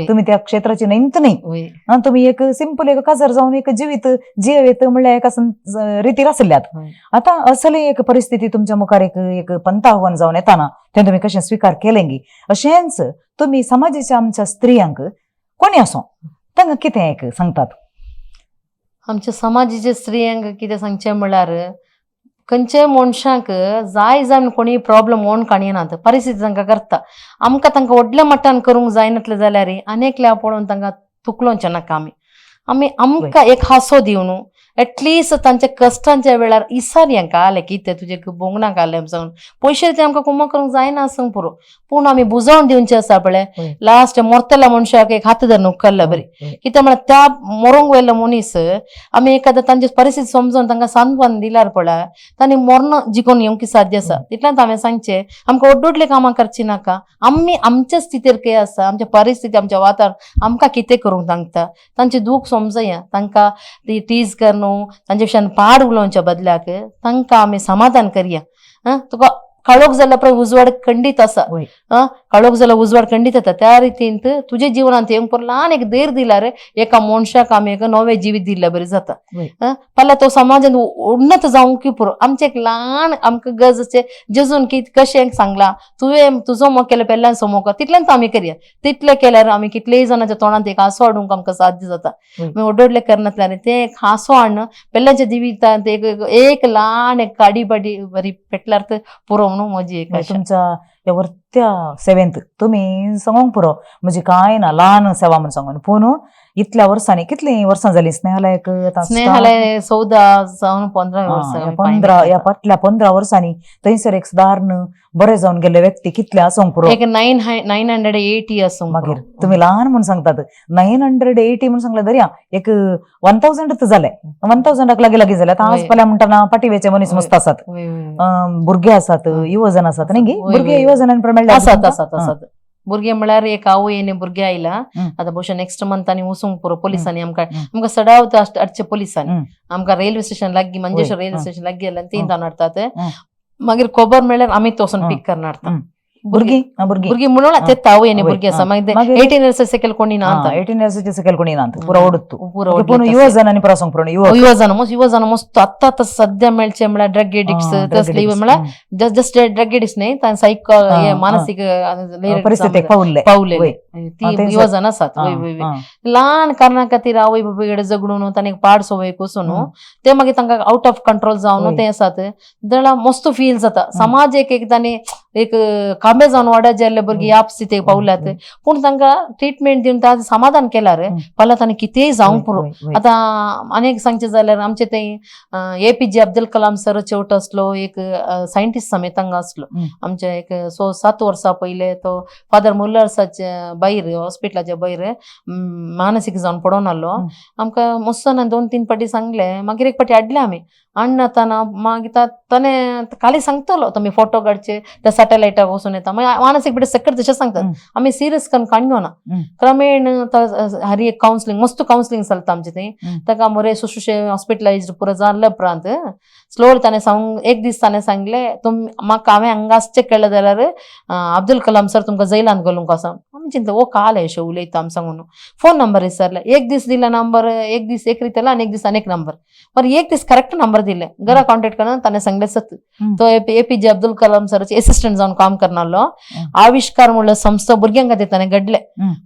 तुमी त्या क्षेत्राची नंत न्हय तुमी एक सिंपल एक काजार जावन एक जियेत म्हणल्यार एका रितीर आसल्यात आतां असली एक परिस्थिती तुमच्या मुखार एक पंथ आव्हान जावन येताना तें तुमी कशें स्विकार केलें गी अशेंच तुमी समाजाच्या आमच्या स्त्रियांक कोणी आसूं तांकां कितें एक सांगतात आमच्या समाजाच्या स्त्रियांक कितें सांगचें म्हळ्यार खंयच्याय मनशांक जाय जावन कोणी प्रॉब्लम ओन काणयनात परिस्थिती तांकां करता तांकां व्हडल्या मट्टान करूंक जायनातलें जाल्यार अनेकल्या पळोवन तांकां तुकलोवचें नाका आमी आमकां एक हांसो दिवन ऍटलिस्ट तांच्या कश्टांच्या वेळार इसार हेंका आले कितें तुजे बोंगणाक आले सांगून पयशे ते आमकां कुमा करूंक जायना सांग पुरो पूण आमी बुजोवन दिवचे आसा पळय होय. लास्ट मोरतेल्या मनशाक एक हात धरून उखल्ला बरी कित्याक म्हळ्यार त्या मरूंक व्हेल्लो मनीस आमी एखाद्या तांची परिस्थिती समजून तांकां सांत्वन दिल्यार पळय तांणी मरण जिखून येवंक साध्य आसा तितल्यान हांवें सांगचें आमकां व्हडली कामां करची नाका आमी आमच्या स्थितीर कितें आसा आमच्या परिस्थिती आमच्या वातावरण आमकां कितें करूंक सांगता तांचे दूख समजया तांकां ती टीज करणू तांचे विशयान पाड उलोवच्या बदल्याक तांकां आमी समाधान करया तुका काळोख जाल्यार पळय उजवाड खंडीत आसा होय. काळोख जाल्यार उजवाड खंडीत येता त्या रितीन तुझे जिवनांत येवंक पडलो ल्हान एक धैर्य दिल्यार एका मनशाक आमी एक नवें जिवीत दिल्लें बरें जाता होय. फाल्यां तो समाजान उन्नत जावंक की पुरो आमचें एक ल्हान आमकां गरजेचें जेजून कशें सांगलां तुवें तुजो मोग केलो पेल्ल्यान समोक तितल्यान आमी करया तितलें केल्यार आमी कितलेय जाणांच्या तोंडांत एक हांसो हाडूंक आमकां साध्य जाता होय. व्हडले करनातल्यान तें एक हांसो हाडून पेल्ल्याच्या जिवितांत एक ल्हान एक काडी बाडी बरी पेटल्यार पुरो म्हणून म्हजी एक आशा. तुमच्या या वर्त्या सेवेंत तुम्ही सांगूंक पुरो म्हणजे काय ना ल्हान सेवा म्हणून सांगून पूण इतल्या वर्सांनी कितली वर्सां जाली स्नेहालयाक स्नेहालय 14 जावन 15 वर्सां 15 या फाटल्या 15 वर्सांनी थंयसर एक सुदारण बरे जावन गेले व्यक्ती कितले आसूंक पुरो एक 980 असो मागीर तुम्ही ल्हान म्हणून सांगतात 980 म्हणून सांगले दर्या एक 1000 जाले 1000 लागी जाले आता आज फाल्यां म्हणटाना पाठीवेचे मनीस मस्त आसात भुरगे आसात युवजन आसात न्ही गी भुरगे युवजनांप्रमाणे आसात आसात आसात भुरगे म्हळ्यार एक आवयने भुरगे आयला आता बहुशा नेक्स्ट मंथांनी वचूंक पुरो पोलिसांनी आमकां सडाव हाडचे पोलिसांनी आमकां रेल्वे स्टेशन लागीं मंजेश्वर रेल्वे स्टेशन लागीं गेल्यार 3 जाण हाडतात मागीर खबर मेळ्ळ्यार आमी तोसून पिक करना हाडटा भुरगी म्हणून ते आवयने भुरगे आसा मागीर 18 इयर्स सकयल कोणी ना 18 इयर्साचे सकयल कोणी ना पुरो ओडत पुरो पूण युवजनांनी प्रसंग पुरो युवजन मस्त आत्ता सध्या मेळचे म्हळ्यार ड्रग एडिक्ट्स तसली म्हळ्यार जस्ट ड्रग एडिक्ट्स न्ही सायको मानसीक परिस्थिती पावले ती युवजन आसात ल्हान कारणा खातीर आवय बाबा कडेन झगडून तांणी पाड सवय कसून ते मागीर तांकां आउट ऑफ कंट्रोल जावन ते आसात जाल्यार मस्त फील जाता समाज एक तांणी एक कांबे जावन वाड्यात जेल्ले भुरगीं ह्या स्थितीक पावल्यात पूण तांकां ट्रिटमेंट दिवन तांचें समाधान केल्यार फाल्यां तांणी कितेंय जावंक पुरो आतां आनीक सांगचें जाल्यार आमचे थंय APJ अब्दुल कलाम सर चेवटो आसलो एक सायंटिस्ट समेत हांगा आसलो आमचे एक 7 वर्सां पयले तो फादर मुल्लर्साचे भायर हॉस्पिटलाच्या भायर मानसीक जावन पडोवन आसलो आमकां मस्तान 2-3 फाटी सांगले मागीर एक फाटी हाडले आमी हाडनाताना मागीर ताणें खाली सांगतलो तुमी फोटो काडचे त्या सॅटेलायटाक वचून येता मागीर मानसीक बिडे सकट तशें सांगतात आमी सिरियस करून काडयो ना क्रमेण हरी एक कावन्सिलींग मस्त कावन्सिलींग चलता आमचे थंय ताका मोरे सुशुशे हॉस्पिटलायज्ड पुरो जाल्ले उपरांत स्लोली ताणें एक दीस ताणें सांगले म्हाका हांवें हांगा चेक केलें जाल्यार अब्दुल कलाम सर तुमकां जैलांत घालूंक आसा आमी चिंतले ओ काल अशें उलयता आमी सांगून फोन नंबर विचारले एक दीस दिला नंबर एक दीस एक रितीला आनी एक दीस आनीक नंबर पर एक दीस करेक्ट नंबर दिले घरा कॉन्टेक्ट करना ताणें सांगले सत तो APJ अब्दुल कलाम सराचे असिस्टंट जावन काम करनालो आविष्कार म्हणलं संस्था भुरग्यां खातीर ताणें घडले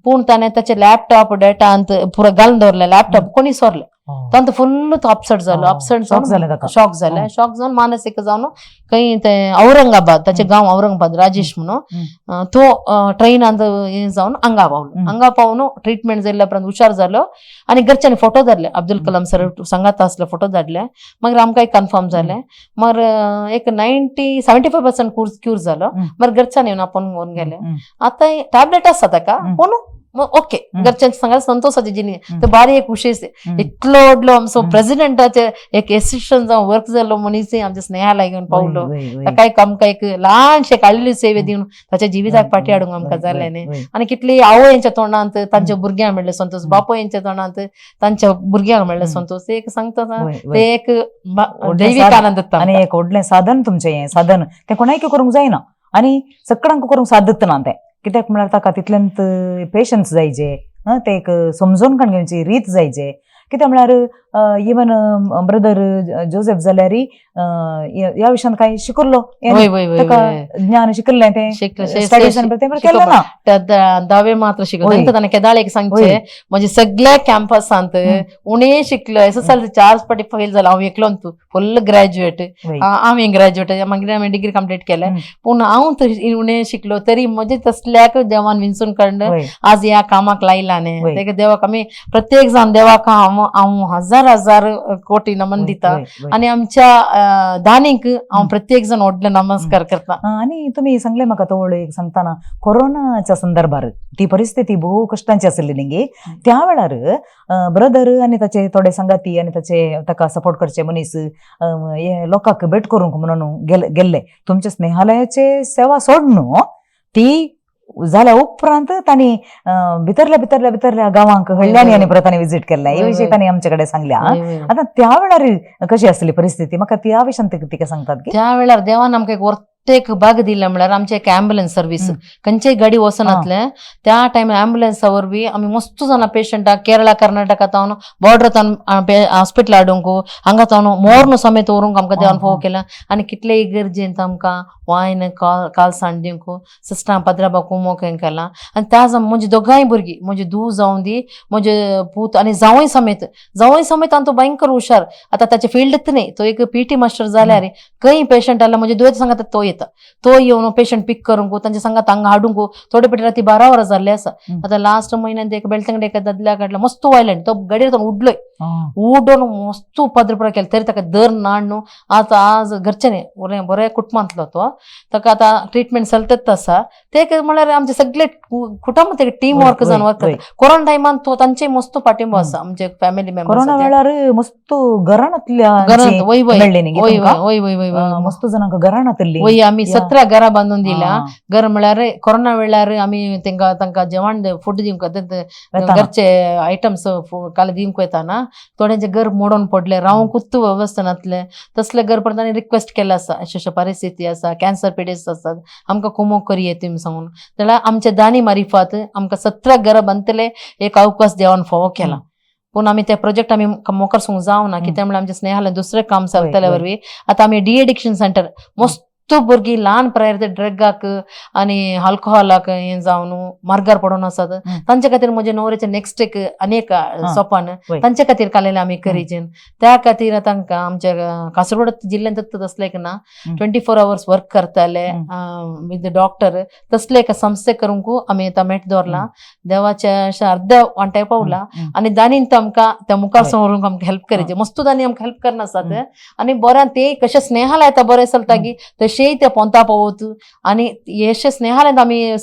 पूण ताणें ताचे लॅपटॉप डेटा पुरो घालून दवरले लॅपटॉप कोणी सोरले तांतो फुल्ल तो अपसेट जालो शॉक जावन मानसीक जावन खंय ते औरंगाबाद ताचें गांव औरंगाबाद राजेश म्हणून तो ट्रेनांत जावन हांगा पावून ट्रिटमेंट जाल्ल्या उपरांत हुशार जालो आनी घरच्यांनी फोटो धाडले अब्दुल कलाम सर सांगात आसले फोटो धाडले मागीर आमकां कन्फर्म जालें मागीर एक 75% क्यूर जालो मागीर घरच्यांनी येवन आपोवन घेवन गेले आतां टॅबलेट आसा ताका पूण ओके घरच्यांचे सांगा संतोषाची जिणी ते बारी एक विशेष इतलो व्हडलो आमचो प्रेसिडेंटाचे एक असिस्टंट जावन वर्क जाल्लो मनीस आमच्या स्नेहाला घेवन पावलो ताका एक आमकां एक ल्हानशे काडलेली सेवे दिवन ताच्या जिविताक फाटी हाडूंक आमकां जालें न्ही आनी कितली आवयांच्या तोंडांत तांच्या भुरग्यांक मेळ्ळें संतोष बापोयांच्या तोंडांत तांच्या भुरग्यांक मेळ्ळें संतोष ते एक सांगता ते एक दैवीक आनंद आनी एक व्हडलें साधन तुमचें हें साधन तें कोणायक करूंक जायना आनी सगळ्यांक करूंक साधत ना तें कित्याक म्हळ्यार ताका तितल्यांत पेशन्स जायचे ते एक समजून काण घेवची रीत जायचे कित्याक म्हळ्यार इवन ब्रदर जोसेफ जाल्यार ह्या विशयान काय शिकल्लो ताका ज्ञान शिकल्लें तें केलें ना दावे मात्र शिकलो ताणें केदाळ एक सांगचे म्हणजे सगळ्या कॅम्पसांत उणे शिकलो SSLC 4 फाटी फेल जालो हांव एकलो फुल्ल ग्रॅज्युएट हांवें ग्रॅज्युएट मागीर हांवें डिग्री कंप्लीट केलें पूण हांव उणे शिकलो तरी म्हणजे तसल्याक देवान विंचून काडून आज ह्या कामाक लायला न्ही तेका देवाक आमी प्रत्येक जाण देवाक हांव हजार कोटी नमन दिता आणि आमच्या दानीक हांव प्रत्येक जण व्हडले नमस्कार करता. आणि तुम्ही सांगले म्हाका तोळ एक सांगताना कोरोनाच्या संदर्भार ती परिस्थिती भोव कष्टांची आसली न्ही त्या वेळार ब्रदर आणि ताचे थोडे संगाती आणि ताका सपोर्ट करचे मनीस लोकांक भेट करूंक म्हणून गेल्ले तुमच्या स्नेहालयाचे सेवा सोडून ती जाल्या उपरांत तांणी भितरल्या गांवांक हळ्यांनी आनी परत विजीट केल्ले हे विशयी तांणी आमचे कडेन सांगल्या. आता त्या वेळार कशी आसली परिस्थिती म्हाका त्या विशयान तिका सांगतात की त्या वेळार देवान आमकां एक एक भाग दिला म्हळ्यार आमचे एक ॲम्ब्युलन्स सर्वीस खंयच्याय गाडी वचनातले त्या टायमार ॲम्ब्युलन्सा वरवीं आमी मस्त जाणां पेशंटाक केरळा कर्नाटका तावन बॉर्डर हॉस्पिटल हाडूंक हांगा तावन मोर्न समेत व्हरूंक आमकां देवान फोव केला. आनी कितलेय गरजेंत आमकां वायन कालसाण दिवंक सिस्टरां पदराबा कुमोक हें केलां. आनी त्या म्हजी दोगांय भुरगीं म्हजी धूव जावं दी म्हजे पूत आनी जावंय समेत आनी तो भयंकर हुशार आतां ताचे फिल्डांत न्ही तो एक PT मास्टर जाल्यार खंय पेशंट आला म्हजे दुयेंत सांगात तो येता तो येवन पेशंट पिक करूंक तांच्या सांगात हांगा हाडूंक थोडे पेटी राती 12 वरां जाल्ले आसा. आतां लास्ट म्हयन्यात एक बेळतंगडे एका दादल्या काडला मस्त वायलंट तो गाडयेर उडलोय उडोन मस्त पदरपरा केला तरी ताका दर नाड न्हू. आतां आज घरचे न्ही बरे कुटुंबांतलो तो ताका आतां ट्रिटमेंट चलतच आसा ते म्हळ्यार आमचे सगळे कुटुंब ते टीम वर्क जावन वर्क करता. कोरोना टायमान तो तांचे मस्त पाठिंबो आसा आमचे फॅमिली मेंबर्स. कोरोना वेळार मस्त घरांतल्या वय मस्त जाणांक घरांतली वय आमी 17 घरां बांदून दिल्या. घर म्हळ्यार कोरोना वेळार आमी तांकां जेवण फूड दिवंक घरचे आयटम्स काल दिवंक येता ना थोड्यांचे घर मोडून पडले रावंकूच वेवस्था नासले तसले घर परत तांणी रिक्वेस्ट केला आसा अशी परिस्थिती आसा कॅन्सर पेशंट्स आसात आमकां कुमोक करी येता सांगून जाल्यार आमच्या दानी मारिफात आमकां 17 घरां बांदतले एक अवकाश देवान फोव केला. पूण आमी ते प्रोजेक्ट आमी मोकार सोंग जावना कित्याक म्हळ्यार आमच्या स्नेहालय दुसरें काम चलतल्या वरवीं आतां आमी डिएडिक्शन सेंटर मस्त भुरगीं ल्हान प्रायर ते ड्रगाक आनी अल्कोहॉलाक हें जावन मार्गार पडून आसात तांचे खातीर म्हजे न्हवरेचे नेक्स्ट एक अनेक सोपान तांचे खातीर काडलेले आमी करीचेन त्या खातीर तांकां आमच्या कासरगोड जिल्ल्यांत तसले एक ना 24 hours वर्क करताले विथ डॉक्टर तसले एका संस्थे करूंक आमी आतां मेट दवरला. देवाच्या अशा अर्ध्या वांट्याक पावला आनी दानीन आमकां त्या मुखार व्हरूंक आमकां हेल्प करीचे मस्त दानी आमकां हेल्प करना आसात आनी बऱ्यान ते कशे स्नेहाला येता बरें चलता की तशें ते पोंता पावत आनी हेशे स्नेहालयात आमी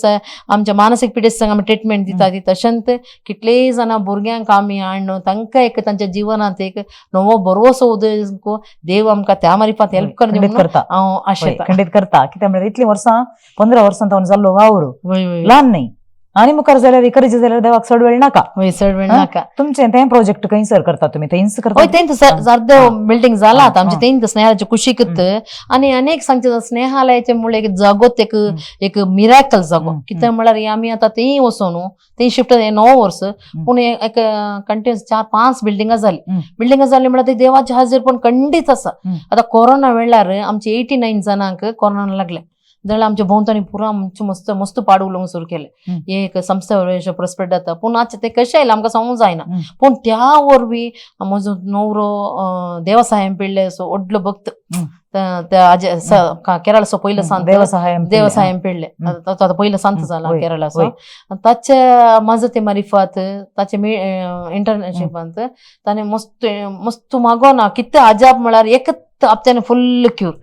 आमच्या मानसीक पिडेस आमी ट्रिटमेंट दिता ती तशेंच कितलेय जाणां भुरग्यांक आमी हाडून तांकां एक तांच्या जिवनांत एक नवो बरोसो उदक देव आमकां त्या मारिफात हेल्प करता हांव आशेता खंडीत करता कित्याक म्हळ्यार इतलीं वर्सां 15 वर्सां तावन जाल्लो वावर ल्हान न्ही आनी मुखार जाल्यार इकरीचे जाल्यार देवाक चड वेळ नाका तुमचें तें प्रोजेक्ट खंयसर करता तुमी थंयच करता तेंच अर्ध बिल्डिंग जाला आतां आमचे तेंच स्नेहालयाचे कुशीकत आनी अनेक सांगचे स्नेहालयाचे म्हळ्यार एक जागोत एक मिराकल जागो कित्याक म्हळ्यार आमी आतां तेंय वचून तें शिफ्ट 9 वर्स पूण एक कंटिन्युअस 4-5 बिल्डिंगां जाली म्हळ्यार ते देवाचे हाजीर पण खंडीत आसा. आतां कोरोना वेळार आमचे 89 जाणांक कोरोना लागले जाल्यार आमच्या भोंवतणी पुरो आमचे मस्त मस्त पाड उलोवंक सुरू केले हे एक संस्थे प्रोस्पेक्ट जाता पूण आज ते कशें आयलें आमकां सांगूंक जायना. पूण त्या वरवीं म्हजो न्हवरो देवसाहेब पिळ्ळे असो व्हडलो भक्त केरळाचो पयलो संत देवसाहेब पिळ्ळे तो पयलो संत जाला केरळाचो ताच्या मजते मारिफात ताचे इंटर्नशिपांत ताणें मस्त मागोना कितें अजाप म्हळ्यार एकच हप्त्यान फुल्ल क्यूर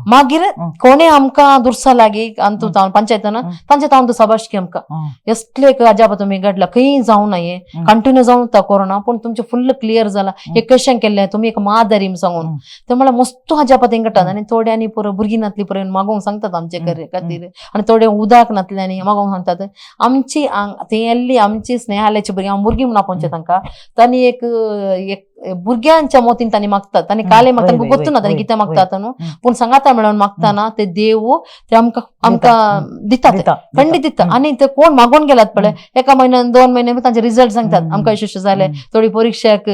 मागीर कोणे आमकां दुर्सा लागी अंतू पंचायतान तांचे तावन सभाशकी आमकां असले अजाप तुमी घडला खंय जावं नये कंटिन्यू जावन कोरोना पूण तुमचे फुल्ल क्लियर जाला एक कशें केल्लें तुमी एक माधरी सांगून ते म्हळ्यार मस्त अजाप घडटात आनी थोड्यांनी पुरो भुरगीं नातली पर्यंत मागोवंक सांगतात आमचे खातीर आनी थोडे उदक नातल्यांनी मागोवंक सांगतात. आमची तेल्ली आमची स्नेहालयाची भुरगीं म्हणून आपोवचे तांकां तांणी एक भुरग्यांच्या मोतीन तांणी मागतात तांणी काले मागता तांकां गोत्तू ना तांणी कितें मागतात न्हू पूण सांगाता मेळोन मागतना ते देव ते आमकां दितात खंडीत दिता. आनी ते कोण मागून गेलात पळय एका म्हयन्यान 2 म्हयने तांचे रिजल्ट सांगतात आमकां अशें जालें थोडी परिक्षाक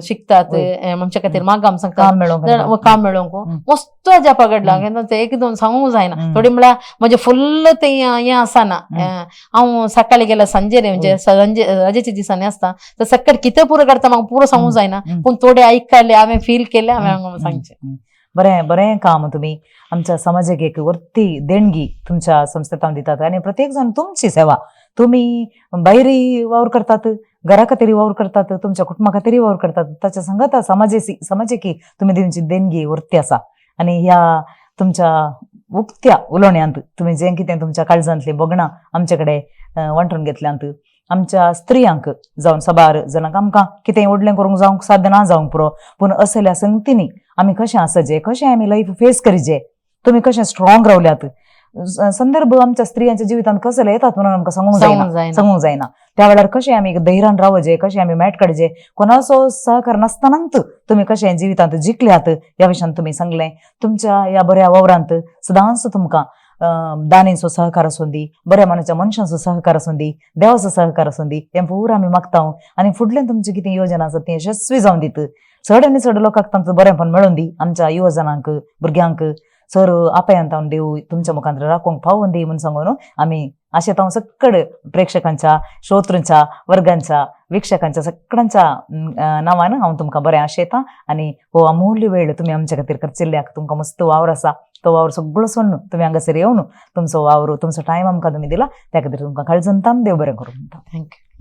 शिकतात आमच्या खातीर मागाम सांगतात काम मेळोवंक मस्त अजापा घडला ते एक दोन सांगूंक जायना. थोडी म्हळ्यार म्हणजे फुल्ल ते हें आसना हांव सकाळी गेल्यार सांजेर म्हणजे रजेच्या दिसांनी आसता तर सकाळी कितें पुरो करता म्हाका पुरो सांगूंक जायना पूण थोडे आयकले हांवें फील केले हांवें सांगचें. बरें काम तुम्ही आमच्या समाजाक एक वर्ती देणगी तुमच्या संस्थेत दितात आणि प्रत्येक जण तुमची सेवा तुम्ही भायरी वावर करतात घरा खातीर वावर करतात, तुमच्या कुटुंबा खातीर वावर करतात, ताच्या सांगात समाजेकी तुम्ही दिवची देणगी उरती आसा. आणि ह्या तुमच्या उक्त्या उलोवण्यांत तुम्ही जें कितें तुमच्या काळजांतली बगणां आमचे कडेन वांटून घेतल्यांत, आमच्या स्त्रियांक जावन सबार जणांक आमकां कितें व्हडलें करूंक जावंक साध्य ना जावंक पुरो, पूण असल्या संगतींनी आमी कशें आसचें, कशें आमी लायफ फेस करीचें, तुमी कशें स्ट्रॉंग रावल्यात. संदर्भ आमच्या स्त्रियांच्या जिवितांत कसले येतात म्हणून आमकां सांगूंक जायना. त्या वेळार कशें आमी धैर्यान रावचें, कशें आमी मेट काडचें, कोणाचो सहकार नासतनांत तुम्ही कशें जिवितांत जिखल्यात ह्या विशयान तुम्ही सांगलें. तुमच्या ह्या बऱ्या वावरांत सदांच तुमकां दानीचो सहकार आसूं दी, बऱ्या मनाच्या मनशांचो सहकार आसूं दी, देवाचो सहकार आसूं दी, हें पुरो आमी मागता. आनी फुडल्यान तुमची कितें योजना आसात ती यशस्वी जावन दीत. चड आनी चड लोकांक तांचो बरेंपण मेळून दी. आमच्या युवजनांक भुरग्यांक सर आपायांत हांव देव तुमच्या मुखांत राखूंक फावून दी म्हूण सांगून आमी आशेत हांव सक्कड प्रेक्षकांच्या, श्रोतृंच्या वर्गांच्या, वीक्षकांच्या सगळ्यांच्या नांवान हांव तुमकां बरें आशेतां. आनी हो अमूल्य वेळ तुमी आमच्या खातीर खर्चिल्ल्याक तुमकां मस्त वावर आसा, तो वावर सगळो सोडून तुमी हांगासर येवन तुमचो वावर, तुमचो टायम आमकां तुमी दिला, त्या खातीर तुमकां काळजंतान देव बरें करूं म्हणटा. थँक्यू.